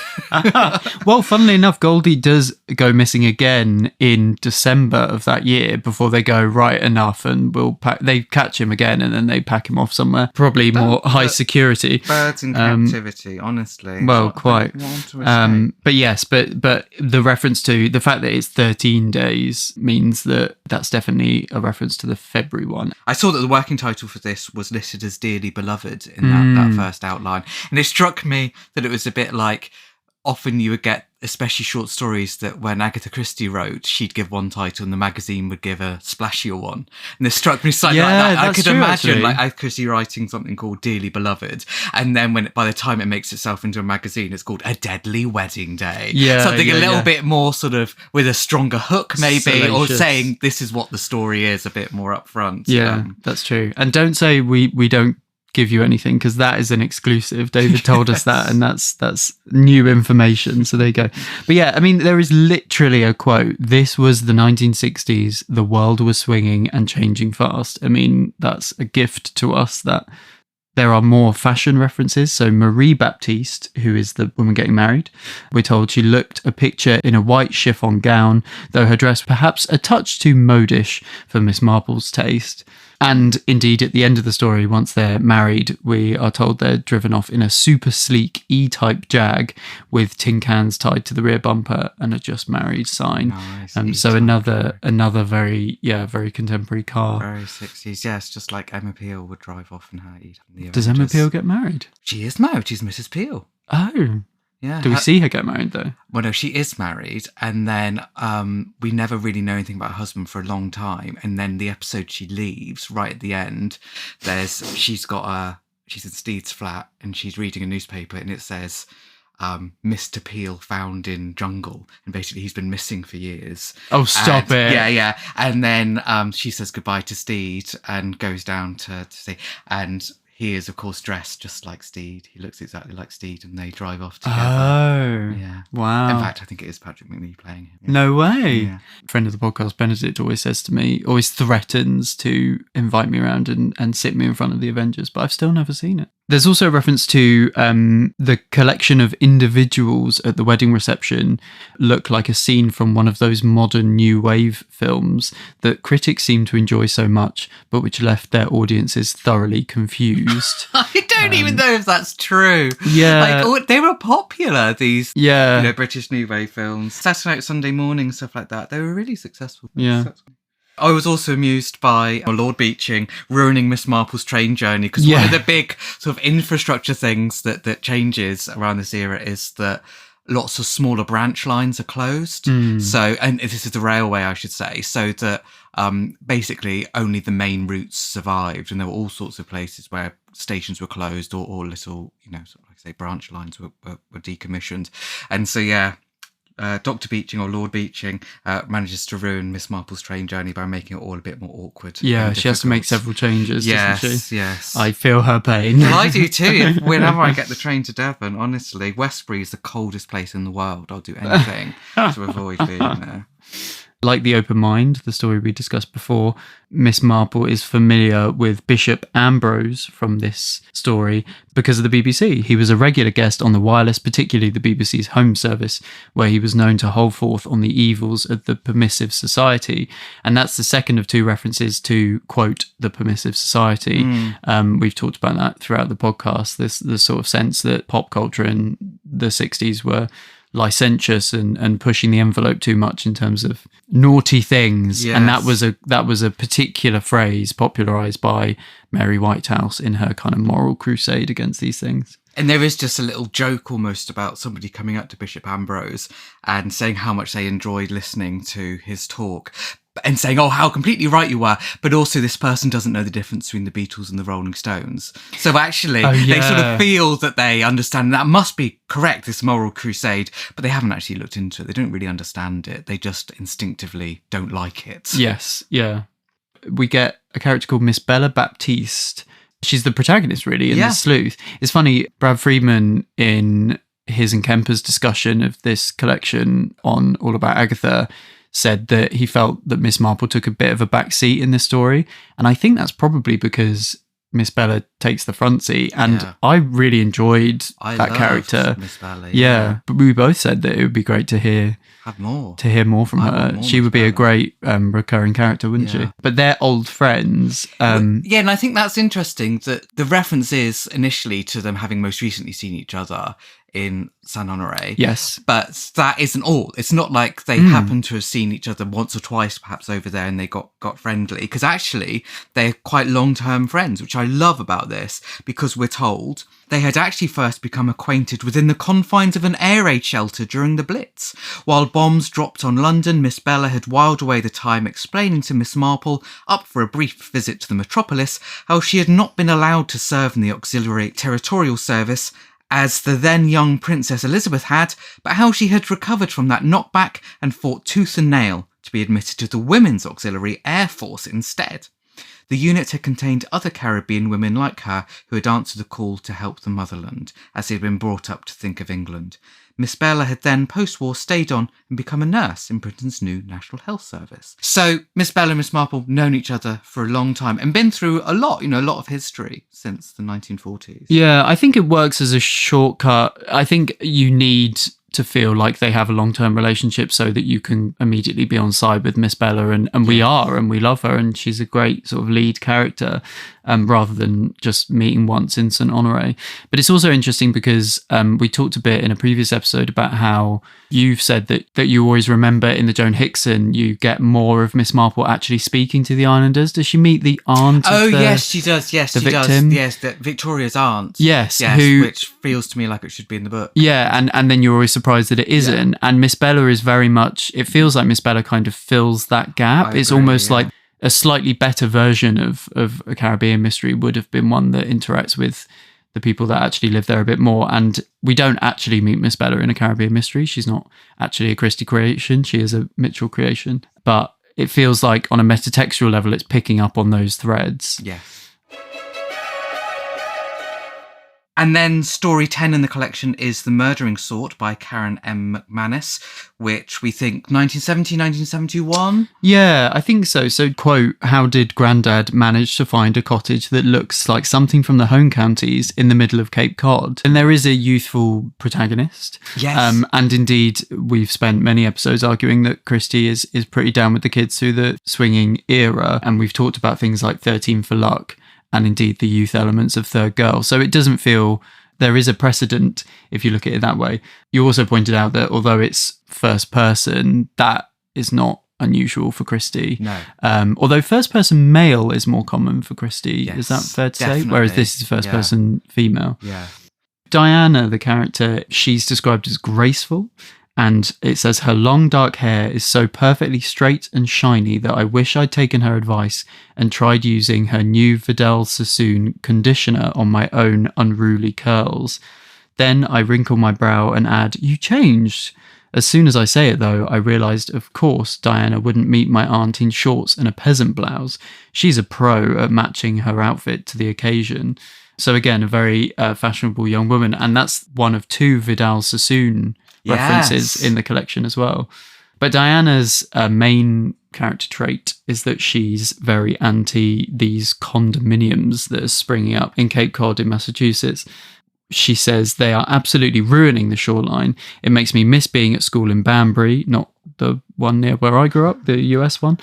Well, funnily enough, Goldie does go missing again in December of that year before they go, right, enough, and they catch him again and then they pack him off somewhere, probably more high security. Birds in captivity, honestly. Well, quite. But yes, but the reference to the fact that it's 13 days means that that's definitely a reference to the February one. I saw that the working title for this was listed as Dearly Beloved in that first outline. And it struck me that it was a bit like, often you would get especially short stories that when Agatha Christie wrote, she'd give one title and the magazine would give a splashier one. And this struck me slightly like that. I could imagine like Agatha Christie writing something called Dearly Beloved, and then by the time it makes itself into a magazine, it's called A Deadly Wedding Day. Something a little bit more sort of with a stronger hook maybe, salacious. Or saying this is what the story is a bit more upfront. Yeah, that's true. And don't say we don't give you anything, because that is an exclusive. David told us that, and that's new information, so there you go. But yeah, I mean, there is literally a quote: "This was the 1960s, the world was swinging and changing fast." I mean, that's a gift to us. That there are more fashion references. So Marie Baptiste, who is the woman getting married, we're told she looked a picture in a white chiffon gown, though her dress perhaps a touch too modish for Miss Marple's taste. And indeed, at the end of the story, once they're married, we are told they're driven off in a super sleek E-type Jag with tin cans tied to the rear bumper and a just married sign. Nice. So another very contemporary car. Very 60s. Yes, just like Emma Peel would drive off in her E-type. Does Emma Peel get married? She is married. She's Mrs. Peel. Oh. Yeah. Do we see her get married though? Well, no, she is married, and then we never really know anything about her husband for a long time. And then the episode she leaves, right at the end, she's in Steed's flat and she's reading a newspaper, and it says, Mr. Peel found in jungle, and basically he's been missing for years. Oh, stop it. Yeah. And then she says goodbye to Steed and goes down to see, and he is, of course, dressed just like Steed. He looks exactly like Steed, and they drive off together. Oh, yeah. Wow. In fact, I think it is Patrick McNee playing him. Yeah. No way. Yeah. Friend of the podcast, Benedict, always threatens to invite me around and sit me in front of the Avengers, but I've still never seen it. There's also a reference to the collection of individuals at the wedding reception look like a scene from one of those modern new wave films that critics seem to enjoy so much, but which left their audiences thoroughly confused. I don't even know if that's true. Yeah. Like, they were popular, these Yeah. British New Wave films. Saturday Night, Sunday Morning, stuff like that. They were really successful. Yeah. I was also amused by Lord Beeching ruining Miss Marple's train journey, because one of the big sort of infrastructure things that changes around this era is that lots of smaller branch lines are closed. So, and this is the railway, I should say, so that basically only the main routes survived, and there were all sorts of places where stations were closed or little, sort of like I say, branch lines were decommissioned. And so, Dr. Beeching, or Lord Beeching, manages to ruin Miss Marple's train journey by making it all a bit more awkward. Yeah, she has to make several changes, doesn't she? Yes. I feel her pain. Well, I do too. Whenever I get the train to Devon, honestly, Westbury is the coldest place in the world. I'll do anything to avoid being there. Like The Open Mind, the story we discussed before, Miss Marple is familiar with Bishop Ambrose from this story because of the BBC. He was a regular guest on the wireless, particularly the BBC's Home Service, where he was known to hold forth on the evils of the permissive society. And that's the second of two references to, quote, the permissive society. We've talked about that throughout the podcast, the sort of sense that pop culture in the 60s were licentious and pushing the envelope too much in terms of naughty things. Yes. And that was a particular phrase popularized by Mary Whitehouse in her kind of moral crusade against these things. And there is just a little joke almost about somebody coming up to Bishop Ambrose and saying how much they enjoyed listening to his talk and saying, oh, how completely right you were. But also this person doesn't know the difference between the Beatles and the Rolling Stones. So actually, they sort of feel that they understand that must be correct, this moral crusade, but they haven't actually looked into it. They don't really understand it. They just instinctively don't like it. Yes, yeah. We get a character called Miss Bella Baptiste. She's the protagonist, really, in The Sleuth. It's funny, Brad Friedman, in his and Kemper's discussion of this collection on All About Agatha, said that he felt that Miss Marple took a bit of a back seat in this story. And I think that's probably because Miss Bella takes the front seat. And I really enjoyed that character. Miss Bella, but we both said that it would be great to hear more from her. She would be a great recurring character, wouldn't she? But they're old friends. And I think that's interesting that the reference is initially to them having most recently seen each other in Saint Honoré. Yes. But that isn't all. It's not like they happen to have seen each other once or twice perhaps over there and they got friendly, because actually they're quite long-term friends, which I love about this, because we're told they had actually first become acquainted within the confines of an air raid shelter during the Blitz. While bombs dropped on London, Miss Bella had whiled away the time explaining to Miss Marple, up for a brief visit to the metropolis, how she had not been allowed to serve in the auxiliary territorial service as the then young Princess Elizabeth had, but how she had recovered from that knockback and fought tooth and nail to be admitted to the Women's Auxiliary Air Force instead. The unit had contained other Caribbean women like her who had answered the call to help the motherland, as they had been brought up to think of England. Miss Bella had then, post-war, stayed on and become a nurse in Britain's new National Health Service. So Miss Bella and Miss Marple known each other for a long time and been through a lot of history since the 1940s. Yeah, I think it works as a shortcut. I think you need to feel like they have a long-term relationship so that you can immediately be on side with Miss Bella, and we are, and we love her, and she's a great sort of lead character, rather than just meeting once in St. Honoré. But it's also interesting because we talked a bit in a previous episode about how you've said that you always remember in the Joan Hickson you get more of Miss Marple actually speaking to the Islanders. Does she meet the aunt of yes, she does. Yes, she victim? Does. Yes, Victoria's aunt. Yes, which feels to me like it should be in the book. Yeah, and then you're always surprised that it isn't. Yeah. And Miss Bella is very much, it feels like Miss Bella kind of fills that gap. It's almost like a slightly better version of a Caribbean mystery would have been one that interacts with the people that actually live there a bit more. And we don't actually meet Miss Bella in a Caribbean mystery. She's not actually a Christie creation. She is a Mitchell creation. But it feels like on a metatextual level, it's picking up on those threads. Yes. And then story 10 in the collection is The Murdering Sort by Karen M. McManus, which we think 1970, 1971? Yeah, I think so. So, quote, how did Grandad manage to find a cottage that looks like something from the home counties in the middle of Cape Cod? And there is a youthful protagonist. Yes. And indeed, we've spent many episodes arguing that Christie is pretty down with the kids through the swinging era. And we've talked about things like 13 for Luck, and indeed the youth elements of Third Girl. So it doesn't feel there is a precedent if you look at it that way. You also pointed out that although it's first person, that is not unusual for Christie. No. Although first person male is more common for Christie. Yes, is that fair to definitely. say? Whereas this is first person female. Yeah. Diana, the character, she's described as graceful. And it says her long dark hair is so perfectly straight and shiny that I wish I'd taken her advice and tried using her new Vidal Sassoon conditioner on my own unruly curls. Then I wrinkle my brow and add, you changed. As soon as I say it though, I realised of course Diana wouldn't meet my aunt in shorts and a peasant blouse. She's a pro at matching her outfit to the occasion. So again, a very fashionable young woman. And that's one of two Vidal Sassoon references in the collection as well. But Diana's main character trait is that she's very anti these condominiums that are springing up in Cape Cod in Massachusetts. She says they are absolutely ruining the shoreline. It makes me miss being at school in Banbury, not the one near where I grew up, the US one,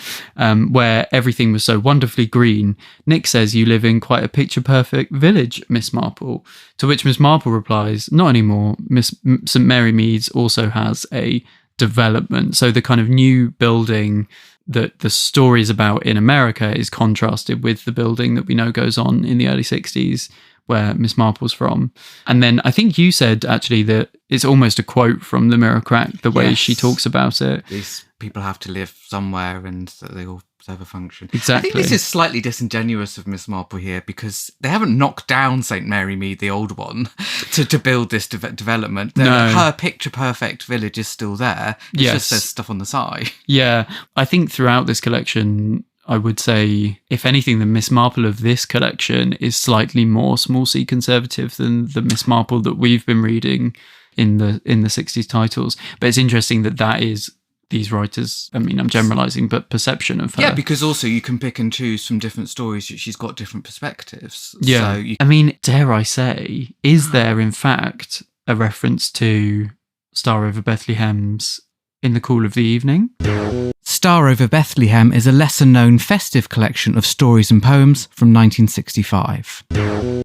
where everything was so wonderfully green. Nick says you live in quite a picture-perfect village, Miss Marple. To which Miss Marple replies, not anymore. St Mary Meads also has a development. So the kind of new building that the story is about in America is contrasted with the building that we know goes on in the early 60s, where Miss Marple's from. And then I think you said actually that it's almost a quote from The Mirror Crack, the way she talks about it. These people have to live somewhere and they all serve a function. Exactly. I think this is slightly disingenuous of Miss Marple here because they haven't knocked down St Mary Mead, the old one, to build this development. Her picture-perfect village is still there. It's just there's stuff on the side. Yeah. I think throughout this collection, I would say, if anything, the Miss Marple of this collection is slightly more small c conservative than the Miss Marple that we've been reading in the 60s titles. But it's interesting that is these writers, I mean, I'm generalizing, but perception of her. Yeah, because also you can pick and choose from different stories. She's got different perspectives. Yeah. So I mean, dare I say, is there in fact a reference to Star Over Bethlehem's In the Cool of the Evening? Star Over Bethlehem is a lesser-known festive collection of stories and poems from 1965.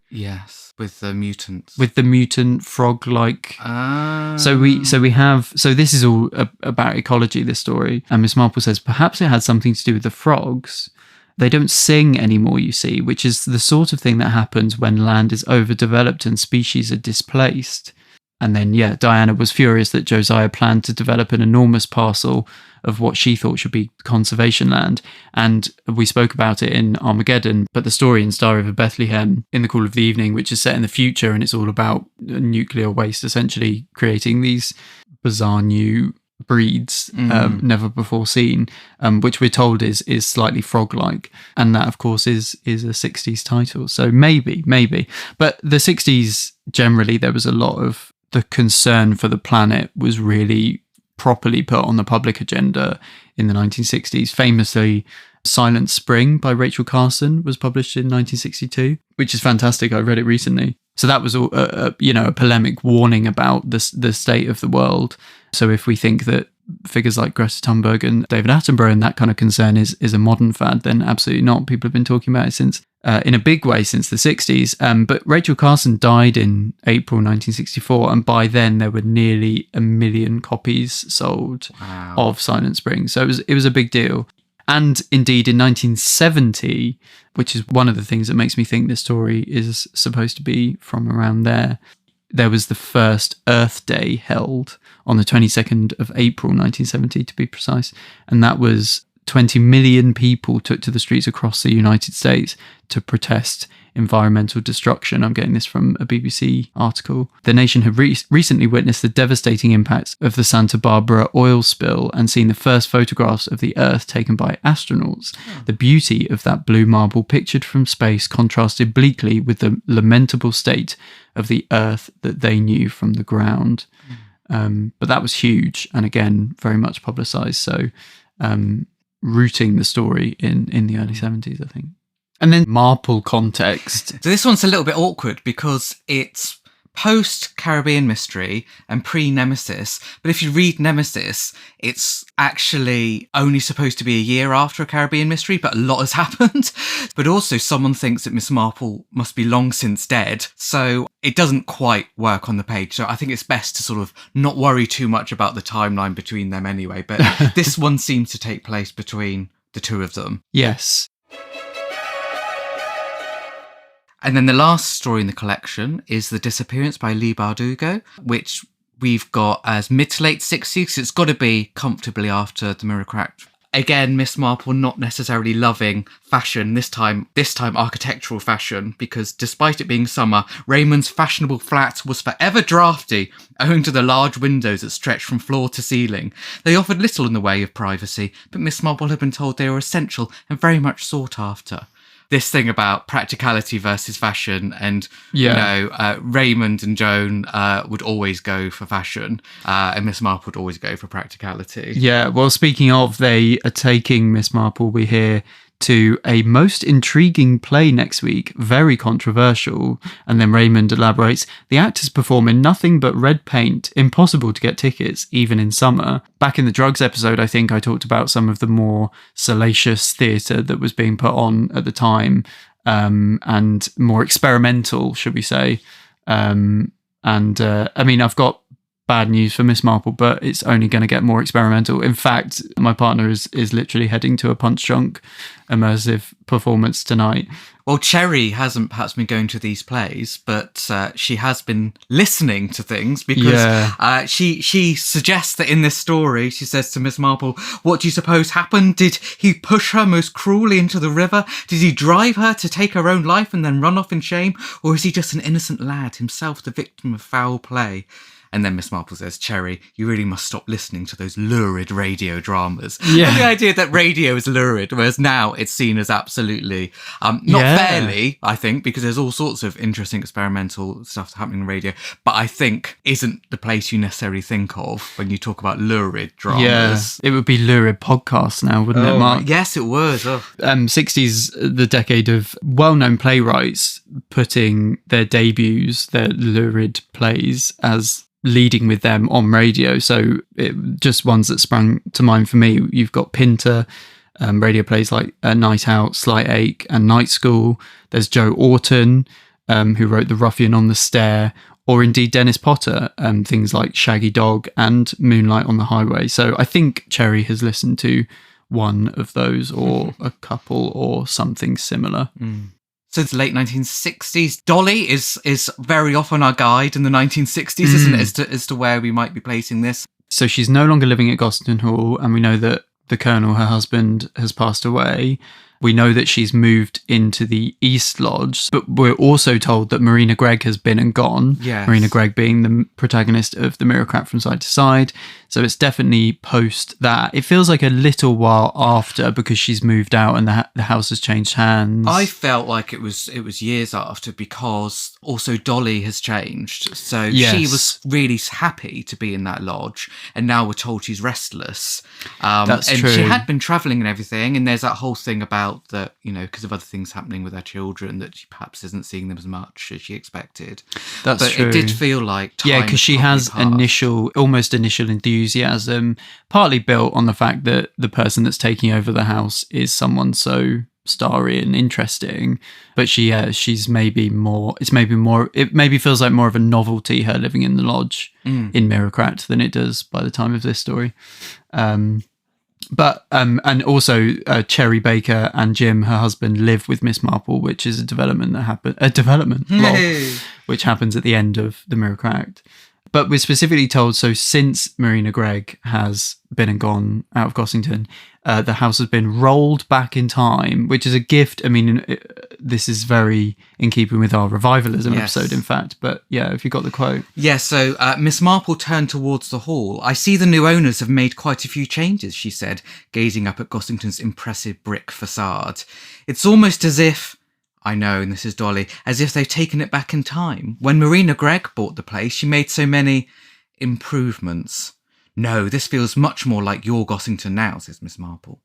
Yes, with the mutants. With the mutant frog-like. So this is all about ecology, this story. And Miss Marple says perhaps it had something to do with the frogs. They don't sing anymore, you see, which is the sort of thing that happens when land is overdeveloped and species are displaced. And then, Diana was furious that Josiah planned to develop an enormous parcel of what she thought should be conservation land. And we spoke about it in Armageddon, but the story in Star Over Bethlehem, In the Cool of the Evening, which is set in the future, and it's all about nuclear waste, essentially creating these bizarre new breeds never before seen, which we're told is slightly frog-like. And that, of course, is a 60s title. So maybe. But the 60s, generally, there was a lot of the concern for the planet was really properly put on the public agenda in the 1960s. Famously, Silent Spring by Rachel Carson was published in 1962, which is fantastic. I read it recently. So that was a polemic warning about the state of the world. So if we think that figures like Greta Thunberg and David Attenborough and that kind of concern is a modern fad, then absolutely not. People have been talking about it since in a big way since the 60s. But Rachel Carson died in April 1964, and by then there were nearly 1 million copies sold of Silent Spring. So it was a big deal. And indeed, in 1970, which is one of the things that makes me think this story is supposed to be from around there was the first Earth Day held on the 22nd of April 1970, to be precise. And that was 20 million people took to the streets across the United States to protest environmental destruction. I'm getting this from a BBC article. The nation had recently witnessed the devastating impacts of the Santa Barbara oil spill and seen the first photographs of the Earth taken by astronauts. The beauty of that blue marble pictured from space contrasted bleakly with the lamentable state of the Earth that they knew from the ground. But that was huge, and again, very much publicised. So rooting the story in the early 70s, I think. And then Marple context. So this one's a little bit awkward because it's post-Caribbean Mystery and pre-Nemesis. But if you read Nemesis, it's actually only supposed to be a year after a Caribbean Mystery, but a lot has happened. But also someone thinks that Miss Marple must be long since dead. So it doesn't quite work on the page. So I think it's best to sort of not worry too much about the timeline between them anyway. But this one seems to take place between the two of them. Yes. And then the last story in the collection is The Disappearance by Leigh Bardugo, which we've got as mid to late 60s. It's got to be comfortably after The Mirror Crack. Again, Miss Marple not necessarily loving fashion, this time architectural fashion, because despite it being summer, Raymond's fashionable flat was forever drafty, owing to the large windows that stretched from floor to ceiling. They offered little in the way of privacy, but Miss Marple had been told they were essential and very much sought after. This thing about practicality versus fashion, and Raymond and Joan would always go for fashion, and Miss Marple would always go for practicality. Yeah, well, speaking of, they are taking Miss Marple, we hear, to a most intriguing play next week, very controversial. And then Raymond elaborates, the actors perform in nothing but red paint, impossible to get tickets, even in summer. Back in the drugs episode, I think I talked about some of the more salacious theatre that was being put on at the time, and more experimental, should we say. I mean, I've got bad news for Miss Marple, but it's only going to get more experimental. In fact, my partner is literally heading to a Punch Drunk immersive performance tonight. Well, Cherry hasn't perhaps been going to these plays, but she has been listening to things because she suggests that in this story, she says to Miss Marple, what do you suppose happened? Did he push her most cruelly into the river? Did he drive her to take her own life and then run off in shame? Or is he just an innocent lad, himself the victim of foul play? And then Miss Marple says, Cherry, you really must stop listening to those lurid radio dramas. Yeah. And the idea that radio is lurid, whereas now it's seen as absolutely, not fairly, I think, because there's all sorts of interesting experimental stuff happening in radio, but I think isn't the place you necessarily think of when you talk about lurid dramas. Yeah, it would be lurid podcasts now, wouldn't it, Mark? Yes, it would. Oh. 60s, the decade of well-known playwrights putting their debuts, their lurid plays, as leading with them on radio. So just ones that sprang to mind for me. You've got Pinter, radio plays like Night Out, Slight Ache and Night School. There's Joe Orton, who wrote The Ruffian on the Stair, or indeed Dennis Potter, things like Shaggy Dog and Moonlight on the Highway. So I think Cherry has listened to one of those or a couple or something similar. So it's late 1960s. Dolly is very off on our guide in the 1960s, isn't it, as to where we might be placing this. So she's no longer living at Gossington Hall, and we know that the Colonel, her husband, has passed away. We know that she's moved into the East Lodge, but we're also told that Marina Gregg has been and gone. Yes. Marina Gregg being the protagonist of The Mirror from Side to Side. So it's definitely post that. It feels like a little while after because she's moved out and the house has changed hands. I felt like it was years after because also Dolly has changed. So she was really happy to be in that lodge, and now we're told she's restless. That's true. She had been travelling and everything, and there's that whole thing about that, because of other things happening with her children, that she perhaps isn't seeing them as much as she expected. That's true. It did feel like time. Yeah, because she has almost initial enthusiasm, partly built on the fact that the person that's taking over the house is someone so starry and interesting, but she's maybe more. It maybe feels like more of a novelty, her living in the lodge in Mirrorcraft, than it does by the time of this story. But and also Cherry Baker and Jim, her husband, live with Miss Marple, which is a development which happens at the end of The Miracle Act. But we're specifically told, so since Marina Gregg has been and gone out of Gossington, the house has been rolled back in time, which is a gift. I mean, this is very in keeping with our revivalism episode, in fact. But yeah, if you got the quote. Yeah, so Miss Marple turned towards the hall. I see the new owners have made quite a few changes, she said, gazing up at Gossington's impressive brick facade. It's almost as if... I know, and this is Dolly, as if they've taken it back in time. When Marina Gregg bought the place, she made so many improvements. No, this feels much more like your Gossington now, says Miss Marple.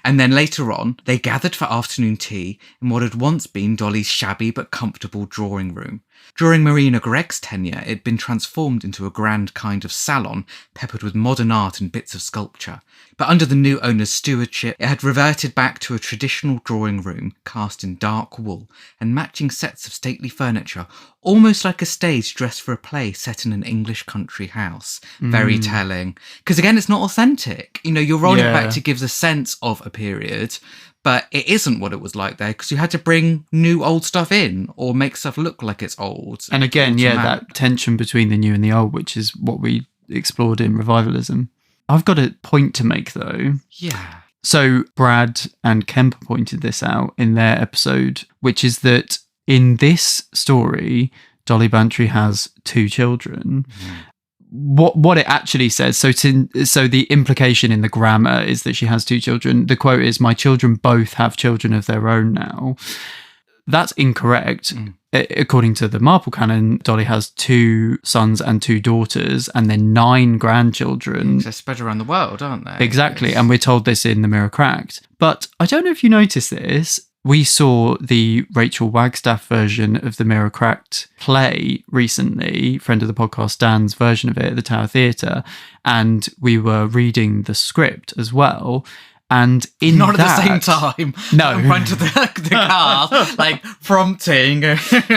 And then later on, they gathered for afternoon tea in what had once been Dolly's shabby but comfortable drawing room. During Marina Gregg's tenure, it had been transformed into a grand kind of salon, peppered with modern art and bits of sculpture. But under the new owner's stewardship, it had reverted back to a traditional drawing room cast in dark wool and matching sets of stately furniture, almost like a stage dressed for a play set in an English country house. Very telling. Because again, it's not authentic. You're rolling it back to give the sense of a period, but it isn't what it was like there because you had to bring new old stuff in or make stuff look like it's old. And again, that tension between the new and the old, which is what we explored in revivalism. I've got a point to make, though. Yeah. So Brad and Kemper pointed this out in their episode, which is that in this story, Dolly Bantry has 2 children. What it actually says, so the implication in the grammar is that she has 2 children. The quote is, "My children both have children of their own now." That's incorrect. according to the Marple canon, Dolly has 2 sons and 2 daughters, and then 9 grandchildren. They're spread around the world, aren't they? Exactly, and we're told this in The Mirror Cracked. But I don't know if you noticed this. We saw the Rachel Wagstaff version of the Mirror Cracked play recently, friend of the podcast Dan's version of it at the Tower Theatre, and we were reading the script as well. And in Not that, at the same time. No. In front of the car, like prompting.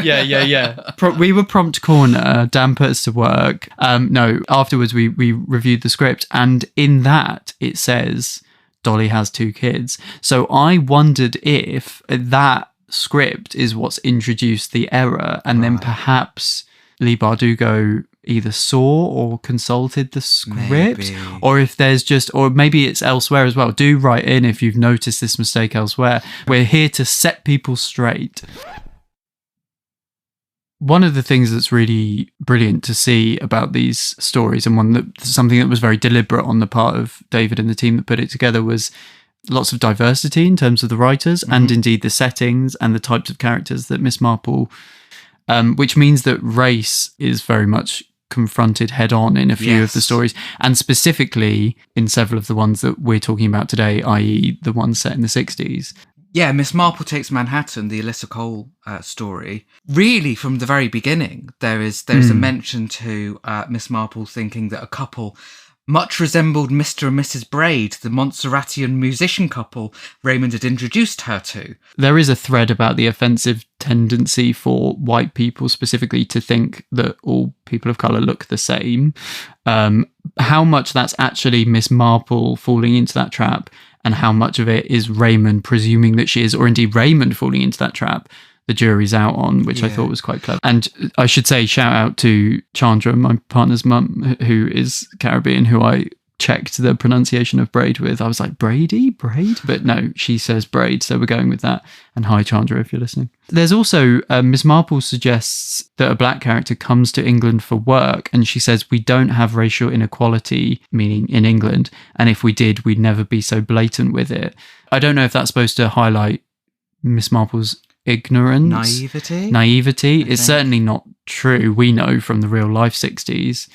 Yeah. We were prompt corner. Dan put us to work. No, afterwards we reviewed the script, and in that it says Dolly has 2 kids. So I wondered if that script is what's introduced the error, and then perhaps Leigh Bardugo either saw or consulted the script, Maybe. or if there's just, or maybe it's elsewhere as well. Do write in if you've noticed this mistake elsewhere. We're here to set people straight. One of the things that's really brilliant to see about these stories, and something that was very deliberate on the part of David and the team that put it together, was lots of diversity in terms of the writers and indeed the settings and the types of characters that Miss Marple, which means that race is very much confronted head on in a few of the stories, and specifically in several of the ones that we're talking about today, i.e. the ones set in the 60s. Yeah, Miss Marple Takes Manhattan, the Alyssa Cole story. Really, from the very beginning, there is a mention to Miss Marple thinking that a couple much resembled Mr. and Mrs. Braid, the Montserratian musician couple Raymond had introduced her to. There is a thread about the offensive tendency for white people specifically to think that all people of colour look the same. How much that's actually Miss Marple falling into that trap, and how much of it is Raymond presuming that she is, or indeed Raymond falling into that trap, the jury's out on, which I thought was quite clever. And I should say, shout out to Chandra, my partner's mum, who is Caribbean, who I checked the pronunciation of Braid with. I was like, Braid? But no, she says Braid, so we're going with that. And hi, Chandra, if you're listening. There's also, Miss Marple suggests that a black character comes to England for work, and she says, we don't have racial inequality, meaning in England, and if we did, we'd never be so blatant with it. I don't know if that's supposed to highlight Miss Marple's ignorance, naivety. It's certainly not true, we know, from the real life 60s,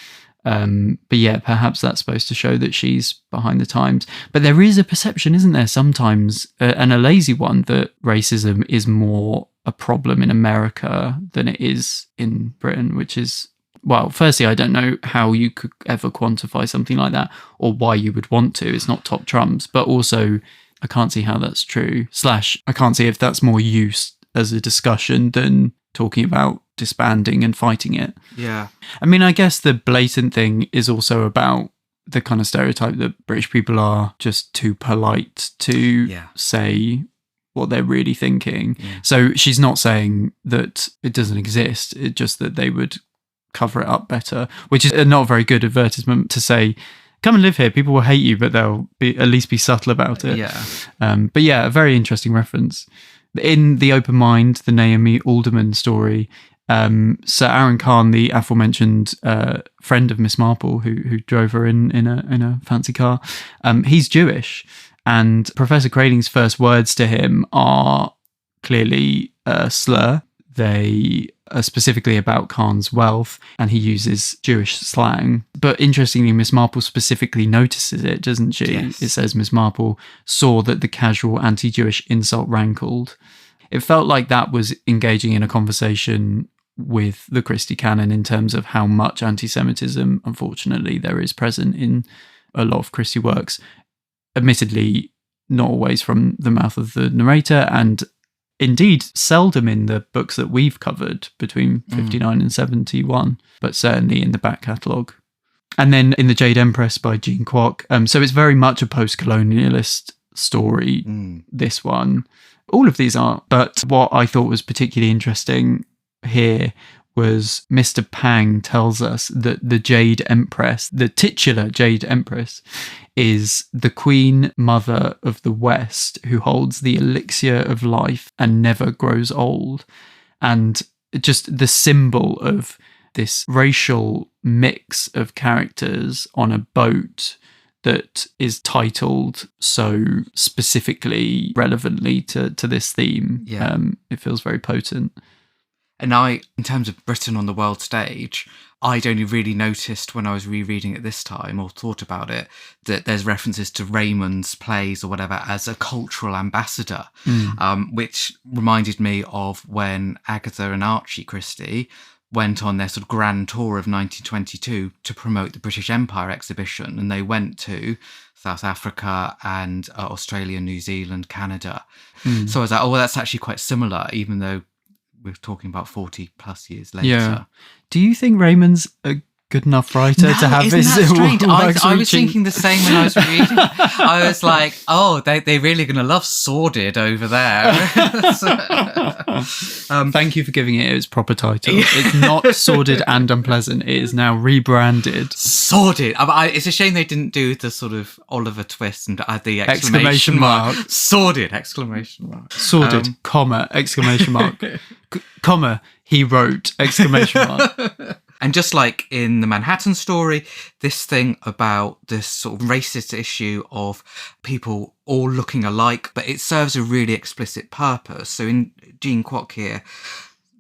but yeah, perhaps that's supposed to show that she's behind the times. But there is a perception, isn't there, sometimes, and a lazy one, that racism is more a problem in America than it is in Britain, which is, well, firstly, I don't know how you could ever quantify something like that, or why you would want to. It's not top trumps, but also I can't see how that's true. / I can't see if that's more used as a discussion than talking about disbanding and fighting it. Yeah. I mean, I guess the blatant thing is also about the kind of stereotype that British people are just too polite to say what they're really thinking. Yeah. So she's not saying that it doesn't exist, it's just that they would cover it up better, which is not a very good advertisement to say, come and live here, people will hate you, but they'll at least be subtle about it. Yeah. But yeah, a very interesting reference. In The Open Mind, the Naomi Alderman story, Sir Aaron Khan, the aforementioned friend of Miss Marple, who drove her in a fancy car, he's Jewish, and Professor Crading's first words to him are clearly a slur. They are specifically about Khan's wealth, and he uses Jewish slang. But interestingly, Miss Marple specifically notices it, doesn't she? Yes. It says Miss Marple saw that the casual anti-Jewish insult rankled. It felt like that was engaging in a conversation with the Christie canon in terms of how much anti-Semitism, unfortunately, there is present in a lot of Christie works. Admittedly, not always from the mouth of the narrator, and indeed seldom in the books that we've covered between 59 and 71, but certainly in the back catalogue. And then in the Jade Empress by Jean Kwok. So it's very much a post-colonialist story, this one. All of these are, but what I thought was particularly interesting here was Mr. Pang tells us that the Jade Empress, the titular Jade Empress, is the Queen Mother of the West who holds the elixir of life and never grows old. And just the symbol of this racial mix of characters on a boat that is titled so specifically relevantly to this theme. Yeah. It feels very potent. And I, in terms of Britain on the world stage, I'd only really noticed when I was rereading it this time, or thought about it, that there's references to Raymond's plays or whatever as a cultural ambassador, which reminded me of when Agatha and Archie Christie went on their sort of grand tour of 1922 to promote the British Empire exhibition. And they went to South Africa and Australia, New Zealand, Canada. So I was like, oh, well, that's actually quite similar, even though we're talking about 40 plus years later. Yeah. Do you think Raymond's a good enough writer to have isn't his... that strange? I was thinking the same when I was reading. I was like, oh, they're really going to love Sordid over there. Thank you for giving it its proper title. It's not Sordid and Unpleasant. It is now rebranded. Sordid. It's a shame they didn't do the sort of Oliver twist and add the exclamation mark. Sordid, exclamation mark. Sordid, comma, exclamation mark. Comma, he wrote, exclamation mark. And just like in the Manhattan story, this thing about this sort of racist issue of people all looking alike, but it serves a really explicit purpose. So in Jean Kwok here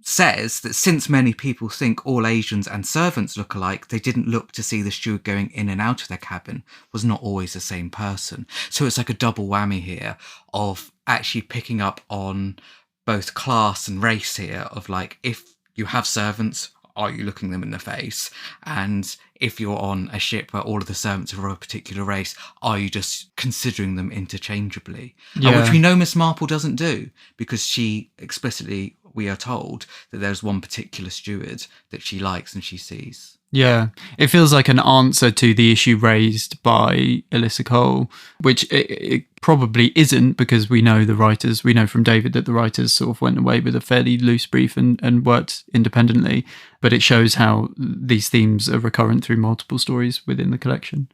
says that since many people think all Asians and servants look alike, they didn't look to see the steward going in and out of their cabin was not always the same person. So it's like a double whammy here of actually picking up on both class and race here, of like, if you have servants, are you looking them in the face? And if you're on a ship where all of the servants are of a particular race, are you just considering them interchangeably? Which we know Miss Marple doesn't do, because she explicitly, we are told that there's one particular steward that she likes and she sees. Yeah, it feels like an answer to the issue raised by Alyssa Cole, which it probably isn't, because we know from David that the writers sort of went away with a fairly loose brief and worked independently, but it shows how these themes are recurrent through multiple stories within the collection.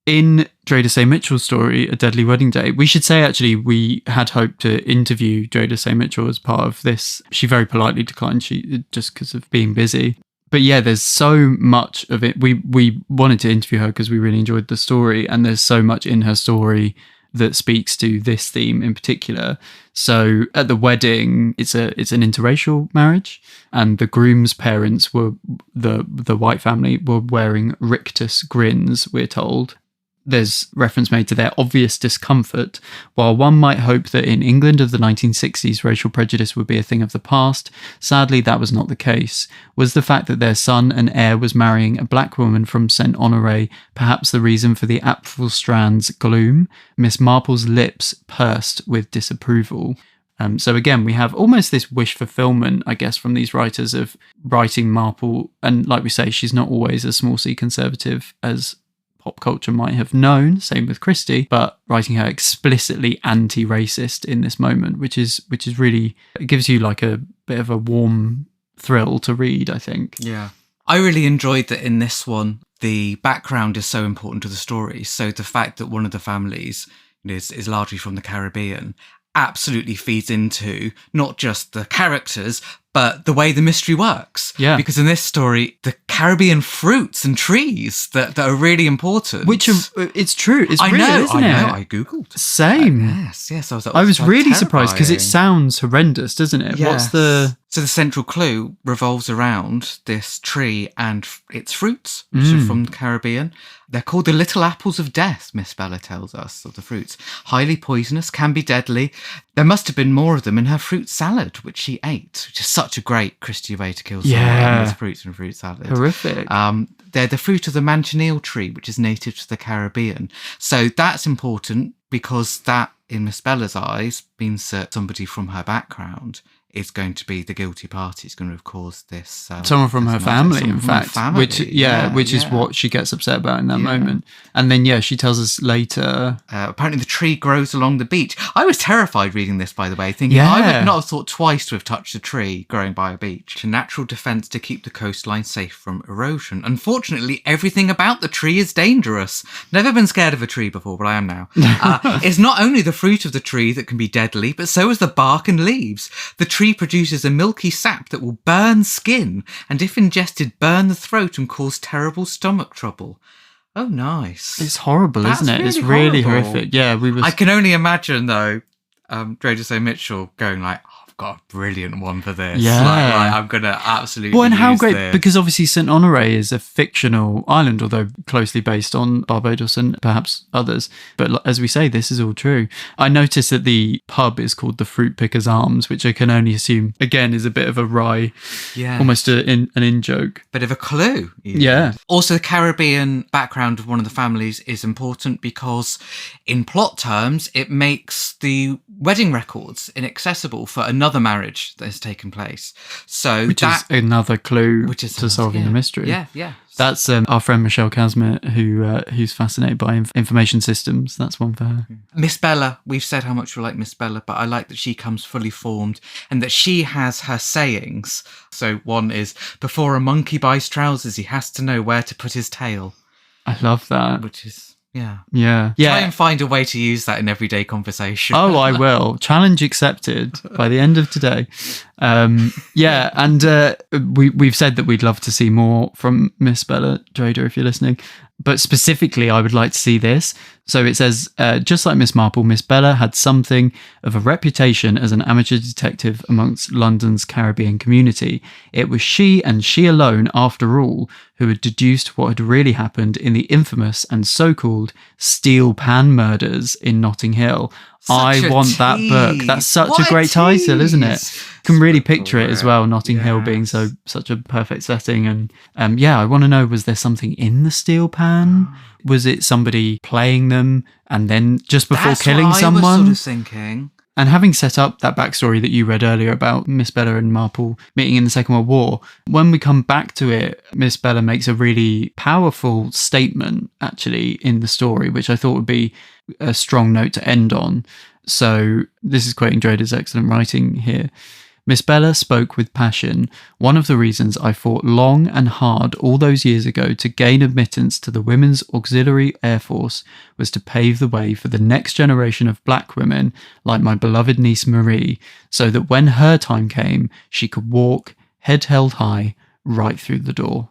In Dreda Say Mitchell's story, A Deadly Wedding Day, we should say actually we had hoped to interview Dreda Say Mitchell as part of this. She very politely declined, just because of being busy. But yeah, there's so much of it. We wanted to interview her because we really enjoyed the story, and there's so much in her story that speaks to this theme in particular. So at the wedding, it's an interracial marriage, and the groom's parents were the white family were wearing rictus grins, we're told. There's reference made to their obvious discomfort. While one might hope that in England of the 1960s racial prejudice would be a thing of the past, sadly that was not the case. Was the fact that their son and heir was marrying a black woman from St Honore perhaps the reason for the Apfelstrand's gloom? Miss Marple's lips pursed with disapproval. So again, we have almost this wish fulfillment, I guess, from these writers of writing Marple, and like we say, she's not always as small c conservative as pop culture might have known, same with Christie, but writing her explicitly anti-racist in this moment, which is really, it gives you like a bit of a warm thrill to read, I think. Yeah. I really enjoyed that in this one, the background is so important to the story. So the fact that one of the families is largely from the Caribbean absolutely feeds into not just the characters, but the way the mystery works. Yeah. Because in this story, the Caribbean fruits and trees that are really important. Which it's true. It's real, isn't it? I know. I Googled. Same. Yes. I was really surprised because it sounds horrendous, doesn't it? Yes. So the central clue revolves around this tree and its fruits, which are from the Caribbean. They're called the little apples of death, Miss Bella tells us, of the fruits. Highly poisonous, can be deadly. There must have been more of them in her fruit salad, which she ate, which is such a great Christie way to kill someone with fruits and fruit salad. Horrific. They're the fruit of the manchineel tree, which is native to the Caribbean. So that's important because that, in Miss Bella's eyes, means that somebody from her background is going to be the guilty party. It's going to have caused this. Someone from her family, in fact. Which is what she gets upset about in that moment. And then, she tells us later. Apparently the tree grows along the beach. I was terrified reading this, by the way, thinking I would not have thought twice to have touched a tree growing by a beach. A natural defence to keep the coastline safe from erosion. Unfortunately, everything about the tree is dangerous. Never been scared of a tree before, but I am now. It's not only the fruit of the tree that can be deadly, but so is the bark and leaves. The tree produces a milky sap that will burn skin, and if ingested, burn the throat and cause terrible stomach trouble. Oh, nice. It's horrible, isn't it? It's really horrific. Yeah, I can only imagine, though, Dreda Say Mitchell going like, oh, I've got a brilliant one for this. Yeah. Like, I'm going to absolutely Well, and how use great, this. because obviously St. Honore is a fictional island, although closely based on Barbados and perhaps others. But as we say, this is all true. I noticed that the pub is called the Fruit Pickers Arms, which I can only assume, again, is a bit of a wry, almost an in-joke. Bit of a clue. Even. Yeah. Also, the Caribbean background of one of the families is important because in plot terms, it makes the wedding records inaccessible for another marriage that has taken place. So Which is another clue to solving the mystery. Yeah. That's our friend Michelle Casmett, who's fascinated by information systems. That's one for her. Miss Bella, we've said how much we like Miss Bella, but I like that she comes fully formed and that she has her sayings. So one is, before a monkey buys trousers, he has to know where to put his tail. I love that. Which is, yeah. Try and find a way to use that in everyday conversation. Oh, I will. Challenge accepted by the end of today. And we've said that we'd love to see more from Miss Bella Dreda if you're listening. But specifically, I would like to see this. So it says, just like Miss Marple, Miss Bella had something of a reputation as an amateur detective amongst London's Caribbean community. It was she and she alone, after all, who had deduced what had really happened in the infamous and so-called steel pan murders in Notting Hill. I want that book. That's such a great title, isn't it? Can really picture it as well. Notting Hill being such a perfect setting, and I want to know: was there something in the steel pan? Was it somebody playing them, and then just before killing someone? I was sort of thinking. And having set up that backstory that you read earlier about Miss Bella and Marple meeting in the Second World War, when we come back to it, Miss Bella makes a really powerful statement, actually, in the story, which I thought would be a strong note to end on. So this is quoting Dreda's excellent writing here. Miss Bella spoke with passion. One of the reasons I fought long and hard all those years ago to gain admittance to the Women's Auxiliary Air Force was to pave the way for the next generation of black women like my beloved niece Marie, so that when her time came, she could walk, head held high, right through the door.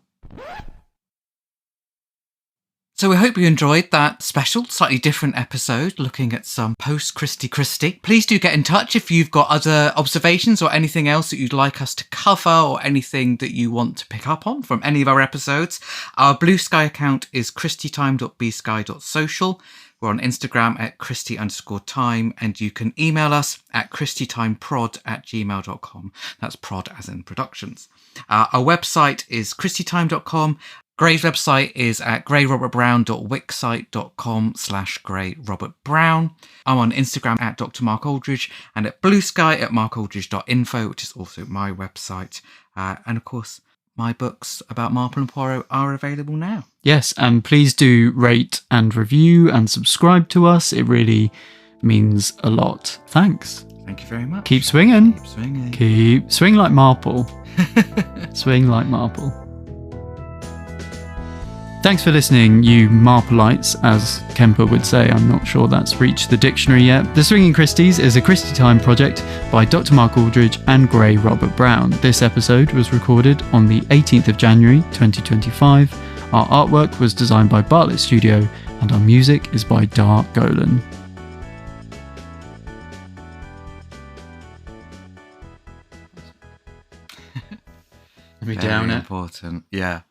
So we hope you enjoyed that special, slightly different episode looking at some post-Christie. Please do get in touch if you've got other observations or anything else that you'd like us to cover or anything that you want to pick up on from any of our episodes. Our Blue Sky account is christietime.bsky.social. We're on Instagram at Christie_time, and you can email us at christietimepod@gmail.com. That's prod as in productions. Our website is christietime.com. Gray's website is at grayrobertbrown.wixsite.com/grayrobertbrown. I'm on Instagram at Dr. Mark Aldridge and at Blue Sky at markaldridge.info, which is also my website. And of course, my books about Marple and Poirot are available now. Yes, and please do rate and review and subscribe to us. It really means a lot. Thanks. Thank you very much. Keep swinging. Keep swinging. Swing like Marple. Swing like Marple. Thanks for listening, you Marpleites, as Kemper would say. I'm not sure that's reached the dictionary yet. The Swinging Christies is a Christie Time project by Dr. Mark Aldridge and Gray Robert Brown. This episode was recorded on the 18th of January 2025. Our artwork was designed by Bartlett Studio, and our music is by Dark Golan. Very down it. Important, yeah.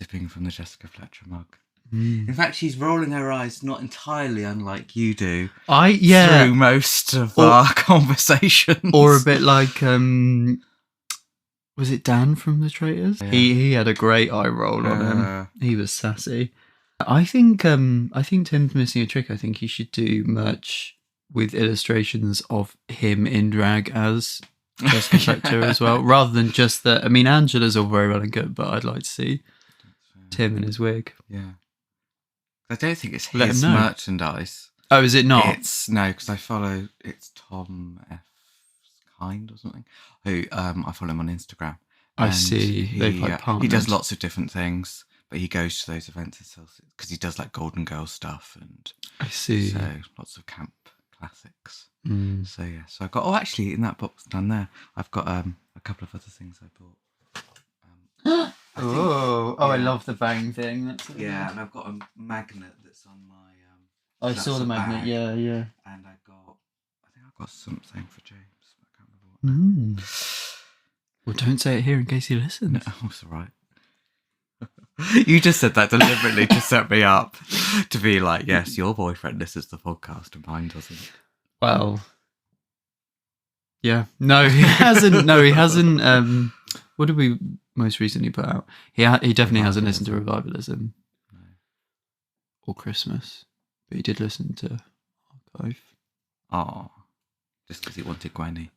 Sipping from the Jessica Fletcher mug. In fact, she's rolling her eyes, not entirely unlike you do. Through most of our conversations. Or a bit like, was it Dan from The Traitors? Yeah. He had a great eye roll on him. He was sassy. I think Tim's missing a trick. I think he should do merch with illustrations of him in drag as Jessica Fletcher as well, rather than just that. I mean, Angela's all very well and good, but I'd like to see Tim in his wig. Yeah. I don't think it's his merchandise. Oh, is it not? No, because it's Tom F. Kind or something, who I follow him on Instagram. I see. He does lots of different things, but he goes to those events himself because he does like Golden Girls stuff, and I see. So lots of camp classics. So yeah, so I've got actually in that box down there, I've got a couple of other things I bought. I love the bang thing. And I've got a magnet that's on my. I saw the magnet. Bag. Yeah. And I think I've got something for James. I can't Well, don't say it here in case he listens. No, it's all right. You just said that deliberately to set me up to be like, yes, your boyfriend listens to the podcast and mine doesn't. Well, yeah. No, he hasn't. No, he hasn't. What did we most recently put out? He definitely hasn't listened to Revivalism or Christmas, but he did listen to Archive. Oh, just because he wanted Gwenny.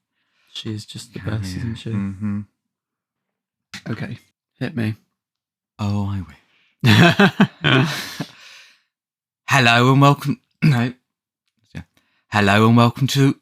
She's just the best, isn't she? Mm-hmm. Okay, hit me. Oh, I wish. Hello and welcome. No. Yeah. Hello and welcome to